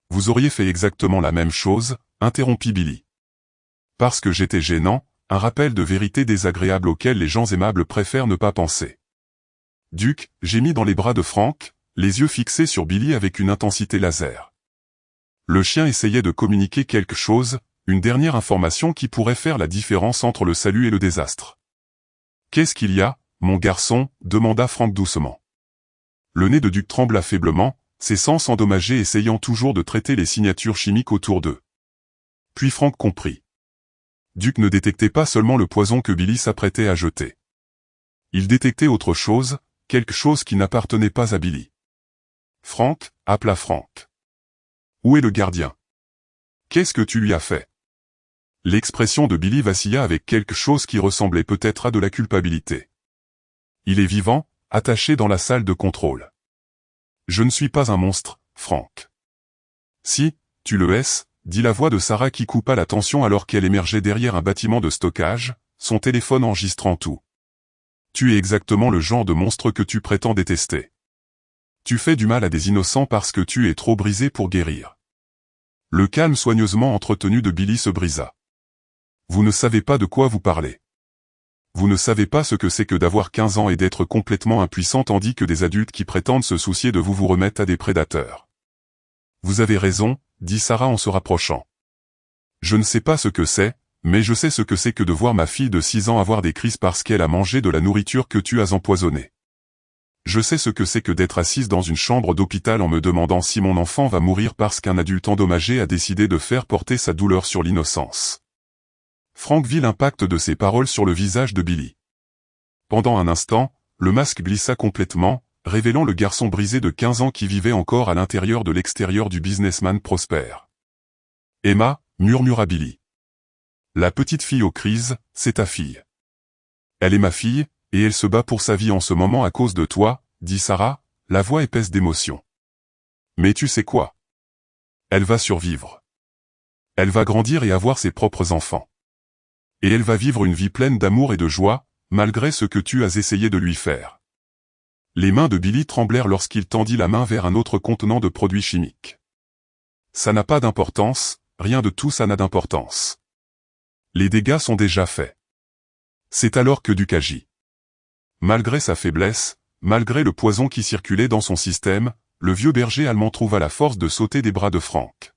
Vous auriez fait exactement la même chose, » interrompit Billy. « Parce que j'étais gênant, un rappel de vérité désagréable auquel les gens aimables préfèrent ne pas penser. » Duke gémit dans les bras de Frank, les yeux fixés sur Billy avec une intensité laser. Le chien essayait de communiquer quelque chose, une dernière information qui pourrait faire la différence entre le salut et le désastre. « Qu'est-ce qu'il y a, mon garçon » demanda Frank doucement. Le nez de Duke trembla faiblement, ses sens endommagés essayant toujours de traiter les signatures chimiques autour d'eux. Puis Frank comprit. Duke ne détectait pas seulement le poison que Billy s'apprêtait à jeter. Il détectait autre chose, quelque chose qui n'appartenait pas à Billy. Frank, appela Frank. Où est le gardien? Qu'est-ce que tu lui as fait? L'expression de Billy vacilla avec quelque chose qui ressemblait peut-être à de la culpabilité. Il est vivant, attaché dans la salle de contrôle. Je ne suis pas un monstre, Frank. Si, tu le es, dit la voix de Sarah qui coupa la tension alors qu'elle émergeait derrière un bâtiment de stockage, son téléphone enregistrant tout. Tu es exactement le genre de monstre que tu prétends détester. Tu fais du mal à des innocents parce que tu es trop brisé pour guérir. Le calme soigneusement entretenu de Billy se brisa. Vous ne savez pas de quoi vous parlez. Vous ne savez pas ce que c'est que d'avoir 15 ans et d'être complètement impuissant tandis que des adultes qui prétendent se soucier de vous remettent à des prédateurs. Vous avez raison, dit Sarah en se rapprochant. Je ne sais pas ce que c'est, mais je sais ce que c'est que de voir ma fille de 6 ans avoir des crises parce qu'elle a mangé de la nourriture que tu as empoisonnée. Je sais ce que c'est que d'être assise dans une chambre d'hôpital en me demandant si mon enfant va mourir parce qu'un adulte endommagé a décidé de faire porter sa douleur sur l'innocence. Frank vit l'impact de ses paroles sur le visage de Billy. Pendant un instant, le masque glissa complètement, révélant le garçon brisé de 15 ans qui vivait encore à l'intérieur de l'extérieur du businessman prospère. Emma, murmura Billy. La petite fille aux crises, c'est ta fille. Elle est ma fille, et elle se bat pour sa vie en ce moment à cause de toi, dit Sarah, la voix épaisse d'émotion. Mais tu sais quoi? Elle va survivre. Elle va grandir et avoir ses propres enfants. Et elle va vivre une vie pleine d'amour et de joie, malgré ce que tu as essayé de lui faire. Les mains de Billy tremblèrent lorsqu'il tendit la main vers un autre contenant de produits chimiques. Ça n'a pas d'importance, rien de tout ça n'a d'importance. Les dégâts sont déjà faits. C'est alors que Duke agit. Malgré sa faiblesse, malgré le poison qui circulait dans son système, le vieux berger allemand trouva la force de sauter des bras de Frank.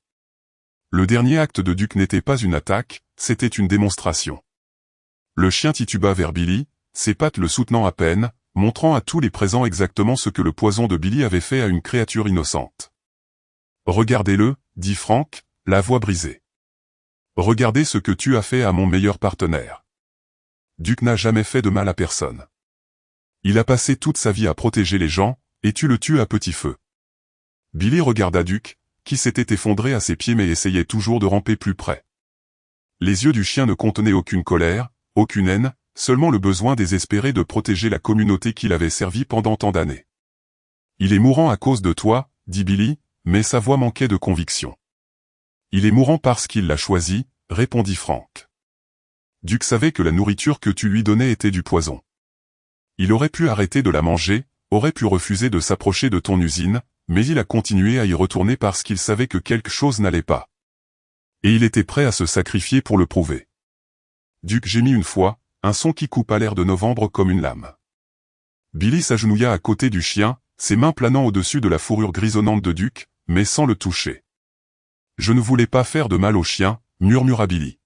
Le dernier acte de Duke n'était pas une attaque, c'était une démonstration. Le chien tituba vers Billy, ses pattes le soutenant à peine, montrant à tous les présents exactement ce que le poison de Billy avait fait à une créature innocente. « Regardez-le, dit Frank, la voix brisée. Regardez ce que tu as fait à mon meilleur partenaire. Duke n'a jamais fait de mal à personne. Il a passé toute sa vie à protéger les gens, et tu le tues à petit feu. » Billy regarda Duke, qui s'était effondré à ses pieds mais essayait toujours de ramper plus près. Les yeux du chien ne contenaient aucune colère, aucune haine, seulement le besoin désespéré de protéger la communauté qu'il avait servie pendant tant d'années. « Il est mourant à cause de toi, dit Billy, mais sa voix manquait de conviction. « Il est mourant parce qu'il l'a choisi, répondit Frank. Duke savait que la nourriture que tu lui donnais était du poison. Il aurait pu arrêter de la manger, aurait pu refuser de s'approcher de ton usine, mais il a continué à y retourner parce qu'il savait que quelque chose n'allait pas. Et il était prêt à se sacrifier pour le prouver. » Duke gémit une fois, un son qui coupa l'air de novembre comme une lame. Billy s'agenouilla à côté du chien, ses mains planant au-dessus de la fourrure grisonnante de Duke, mais sans le toucher. « Je ne voulais pas faire de mal au chien, murmura Billy.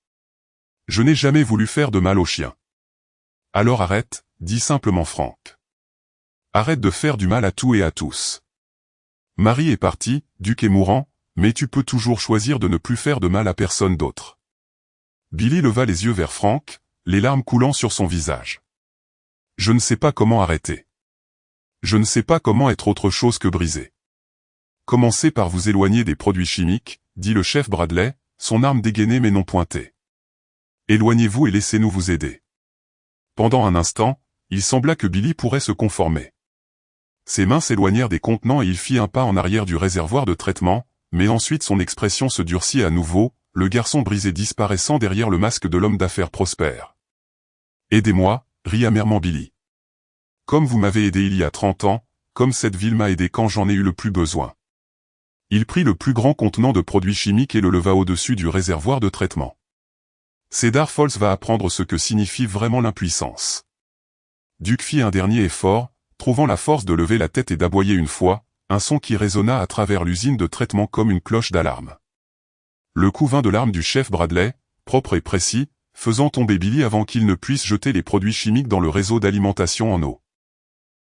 Je n'ai jamais voulu faire de mal au chien. Alors arrête, dit simplement Frank. Arrête de faire du mal à tout et à tous. Marie est partie, Duke est mourant, mais tu peux toujours choisir de ne plus faire de mal à personne d'autre. Billy leva les yeux vers Frank, les larmes coulant sur son visage. Je ne sais pas comment arrêter. Je ne sais pas comment être autre chose que brisé. Commencez par vous éloigner des produits chimiques, dit le chef Bradley, son arme dégainée mais non pointée. Éloignez-vous et laissez-nous vous aider. Pendant un instant, il sembla que Billy pourrait se conformer. Ses mains s'éloignèrent des contenants et il fit un pas en arrière du réservoir de traitement, mais ensuite son expression se durcit à nouveau, le garçon brisé disparaissant derrière le masque de l'homme d'affaires prospère. « Aidez-moi » rit amèrement Billy. « Comme vous m'avez aidé il y a 30 ans, comme cette ville m'a aidé quand j'en ai eu le plus besoin. » Il prit le plus grand contenant de produits chimiques et le leva au-dessus du réservoir de traitement. Cedar Falls va apprendre ce que signifie vraiment l'impuissance. Duke fit un dernier effort, trouvant la force de lever la tête et d'aboyer une fois, un son qui résonna à travers l'usine de traitement comme une cloche d'alarme. Le coup vint de l'arme du chef Bradley, propre et précis, faisant tomber Billy avant qu'il ne puisse jeter les produits chimiques dans le réseau d'alimentation en eau.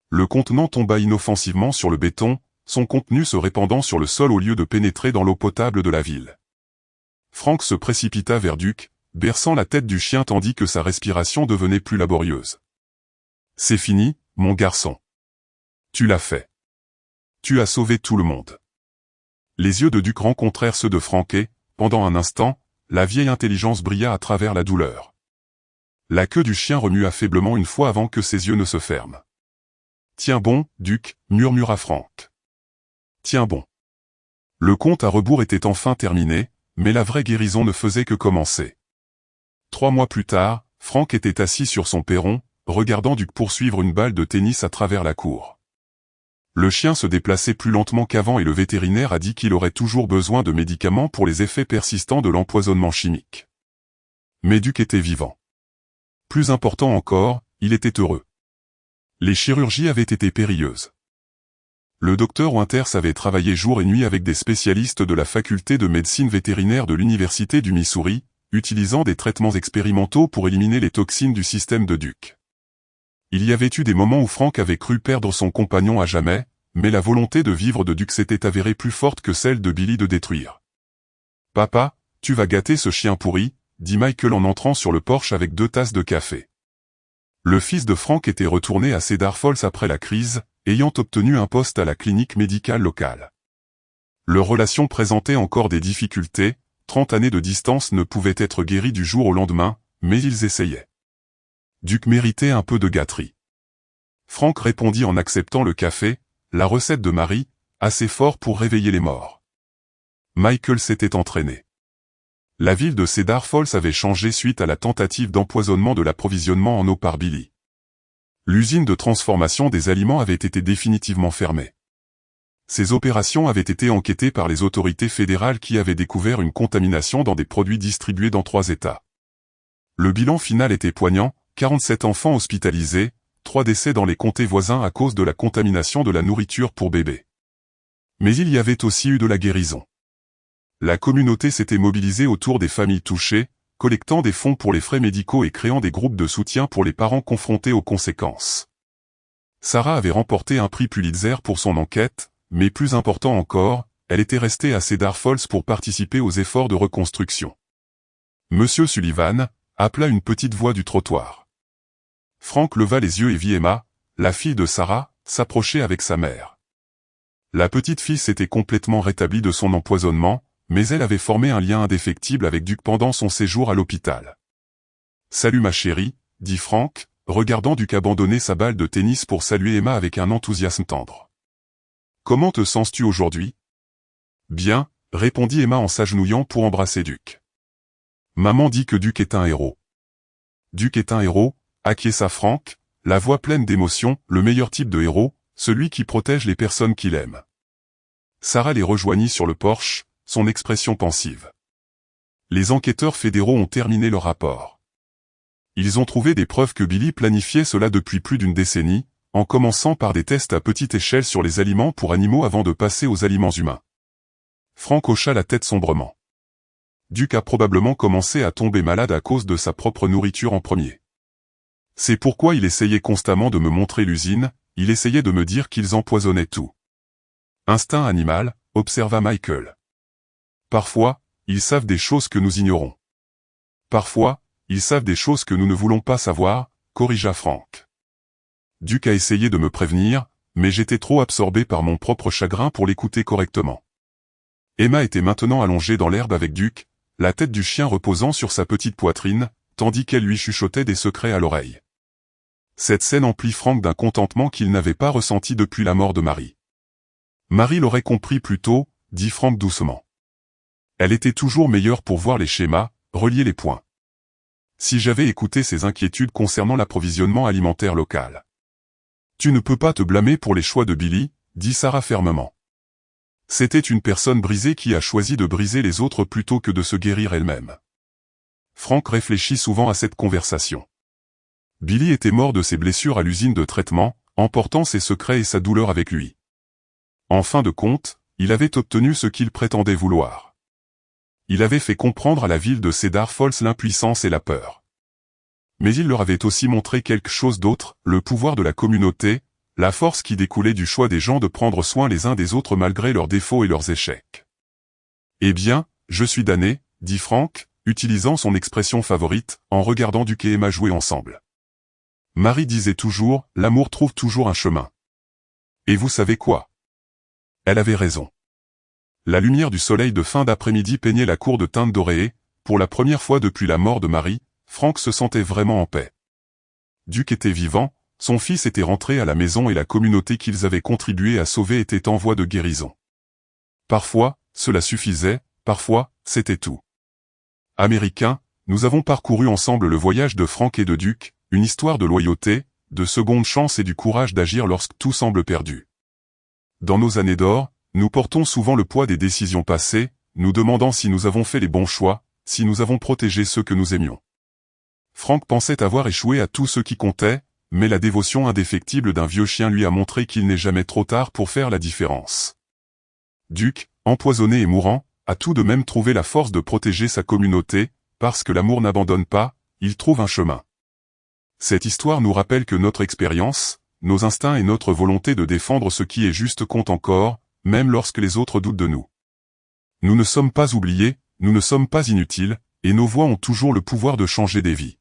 Le contenant tomba inoffensivement sur le béton, son contenu se répandant sur le sol au lieu de pénétrer dans l'eau potable de la ville. Frank se précipita vers Duke, berçant la tête du chien tandis que sa respiration devenait plus laborieuse. « C'est fini, mon garçon. Tu l'as fait. Tu as sauvé tout le monde. » Les yeux de Duke rencontrèrent ceux de Frank et, pendant un instant, la vieille intelligence brilla à travers la douleur. La queue du chien remua faiblement une fois avant que ses yeux ne se ferment. « Tiens bon, Duke, » murmura Frank. « Tiens bon. » Le compte à rebours était enfin terminé, mais la vraie guérison ne faisait que commencer. 3 mois plus tard, Frank était assis sur son perron, regardant Duke poursuivre une balle de tennis à travers la cour. Le chien se déplaçait plus lentement qu'avant et le vétérinaire a dit qu'il aurait toujours besoin de médicaments pour les effets persistants de l'empoisonnement chimique. Mais Duke était vivant. Plus important encore, il était heureux. Les chirurgies avaient été périlleuses. Le docteur Winters avait travaillé jour et nuit avec des spécialistes de la faculté de médecine vétérinaire de l'université du Missouri, utilisant des traitements expérimentaux pour éliminer les toxines du système de Duke. Il y avait eu des moments où Frank avait cru perdre son compagnon à jamais, mais la volonté de vivre de Duke s'était avérée plus forte que celle de Billy de détruire. « Papa, tu vas gâter ce chien pourri », dit Michael en entrant sur le porche avec 2 tasses de café. Le fils de Frank était retourné à Cedar Falls après la crise, ayant obtenu un poste à la clinique médicale locale. Leur relation présentait encore des difficultés, 30 années de distance ne pouvaient être guéries du jour au lendemain, mais ils essayaient. Duke méritait un peu de gâterie. Frank répondit en acceptant le café, la recette de Marie, assez fort pour réveiller les morts. Michael s'était entraîné. La ville de Cedar Falls avait changé suite à la tentative d'empoisonnement de l'approvisionnement en eau par Billy. L'usine de transformation des aliments avait été définitivement fermée. Ces opérations avaient été enquêtées par les autorités fédérales qui avaient découvert une contamination dans des produits distribués dans 3 États. Le bilan final était poignant, 47 enfants hospitalisés, 3 décès dans les comtés voisins à cause de la contamination de la nourriture pour bébés. Mais il y avait aussi eu de la guérison. La communauté s'était mobilisée autour des familles touchées, collectant des fonds pour les frais médicaux et créant des groupes de soutien pour les parents confrontés aux conséquences. Sarah avait remporté un prix Pulitzer pour son enquête, mais plus important encore, elle était restée à Cedar Falls pour participer aux efforts de reconstruction. Monsieur Sullivan, appela une petite voix du trottoir. Frank leva les yeux et vit Emma, la fille de Sarah, s'approcher avec sa mère. La petite fille s'était complètement rétablie de son empoisonnement, mais elle avait formé un lien indéfectible avec Duke pendant son séjour à l'hôpital. « Salut ma chérie », dit Frank, regardant Duke abandonner sa balle de tennis pour saluer Emma avec un enthousiasme tendre. « Comment te sens-tu aujourd'hui ?»« Bien », répondit Emma en s'agenouillant pour embrasser Duke. « Maman dit que Duke est un héros. »« Duke est un héros », acquiesça Frank, la voix pleine d'émotion, le meilleur type de héros, celui qui protège les personnes qu'il aime. Sarah les rejoignit sur le porche, son expression pensive. Les enquêteurs fédéraux ont terminé leur rapport. Ils ont trouvé des preuves que Billy planifiait cela depuis plus d'une décennie, en commençant par des tests à petite échelle sur les aliments pour animaux avant de passer aux aliments humains. Frank hocha la tête sombrement. Duke a probablement commencé à tomber malade à cause de sa propre nourriture en premier. C'est pourquoi il essayait constamment de me montrer l'usine, il essayait de me dire qu'ils empoisonnaient tout. Instinct animal, observa Michael. Parfois, ils savent des choses que nous ignorons. Parfois, ils savent des choses que nous ne voulons pas savoir, corrigea Frank. Duke a essayé de me prévenir, mais j'étais trop absorbé par mon propre chagrin pour l'écouter correctement. Emma était maintenant allongée dans l'herbe avec Duke, la tête du chien reposant sur sa petite poitrine, tandis qu'elle lui chuchotait des secrets à l'oreille. Cette scène emplit Frank d'un contentement qu'il n'avait pas ressenti depuis la mort de Marie. Marie l'aurait compris plus tôt, dit Frank doucement. Elle était toujours meilleure pour voir les schémas, relier les points. Si j'avais écouté ses inquiétudes concernant l'approvisionnement alimentaire local. Tu ne peux pas te blâmer pour les choix de Billy, dit Sarah fermement. C'était une personne brisée qui a choisi de briser les autres plutôt que de se guérir elle-même. Frank réfléchit souvent à cette conversation. Billy était mort de ses blessures à l'usine de traitement, emportant ses secrets et sa douleur avec lui. En fin de compte, il avait obtenu ce qu'il prétendait vouloir. Il avait fait comprendre à la ville de Cedar Falls l'impuissance et la peur. Mais il leur avait aussi montré quelque chose d'autre, le pouvoir de la communauté, la force qui découlait du choix des gens de prendre soin les uns des autres malgré leurs défauts et leurs échecs. « Eh bien, je suis damné, » dit Frank, utilisant son expression favorite, en regardant Duc et Emma jouer ensemble. Marie disait toujours, l'amour trouve toujours un chemin. Et vous savez quoi? Elle avait raison. La lumière du soleil de fin d'après-midi peignait la cour de teinte dorée et, pour la première fois depuis la mort de Marie, Frank se sentait vraiment en paix. Duc était vivant, son fils était rentré à la maison et la communauté qu'ils avaient contribué à sauver était en voie de guérison. Parfois, cela suffisait, parfois, c'était tout. Américains, nous avons parcouru ensemble le voyage de Frank et de Duc, une histoire de loyauté, de seconde chance et du courage d'agir lorsque tout semble perdu. Dans nos années d'or, nous portons souvent le poids des décisions passées, nous demandant si nous avons fait les bons choix, si nous avons protégé ceux que nous aimions. Frank pensait avoir échoué à tout ce qui comptait, mais la dévotion indéfectible d'un vieux chien lui a montré qu'il n'est jamais trop tard pour faire la différence. Duc, empoisonné et mourant, a tout de même trouvé la force de protéger sa communauté, parce que l'amour n'abandonne pas, il trouve un chemin. Cette histoire nous rappelle que notre expérience, nos instincts et notre volonté de défendre ce qui est juste comptent encore, même lorsque les autres doutent de nous. Nous ne sommes pas oubliés, nous ne sommes pas inutiles, et nos voix ont toujours le pouvoir de changer des vies.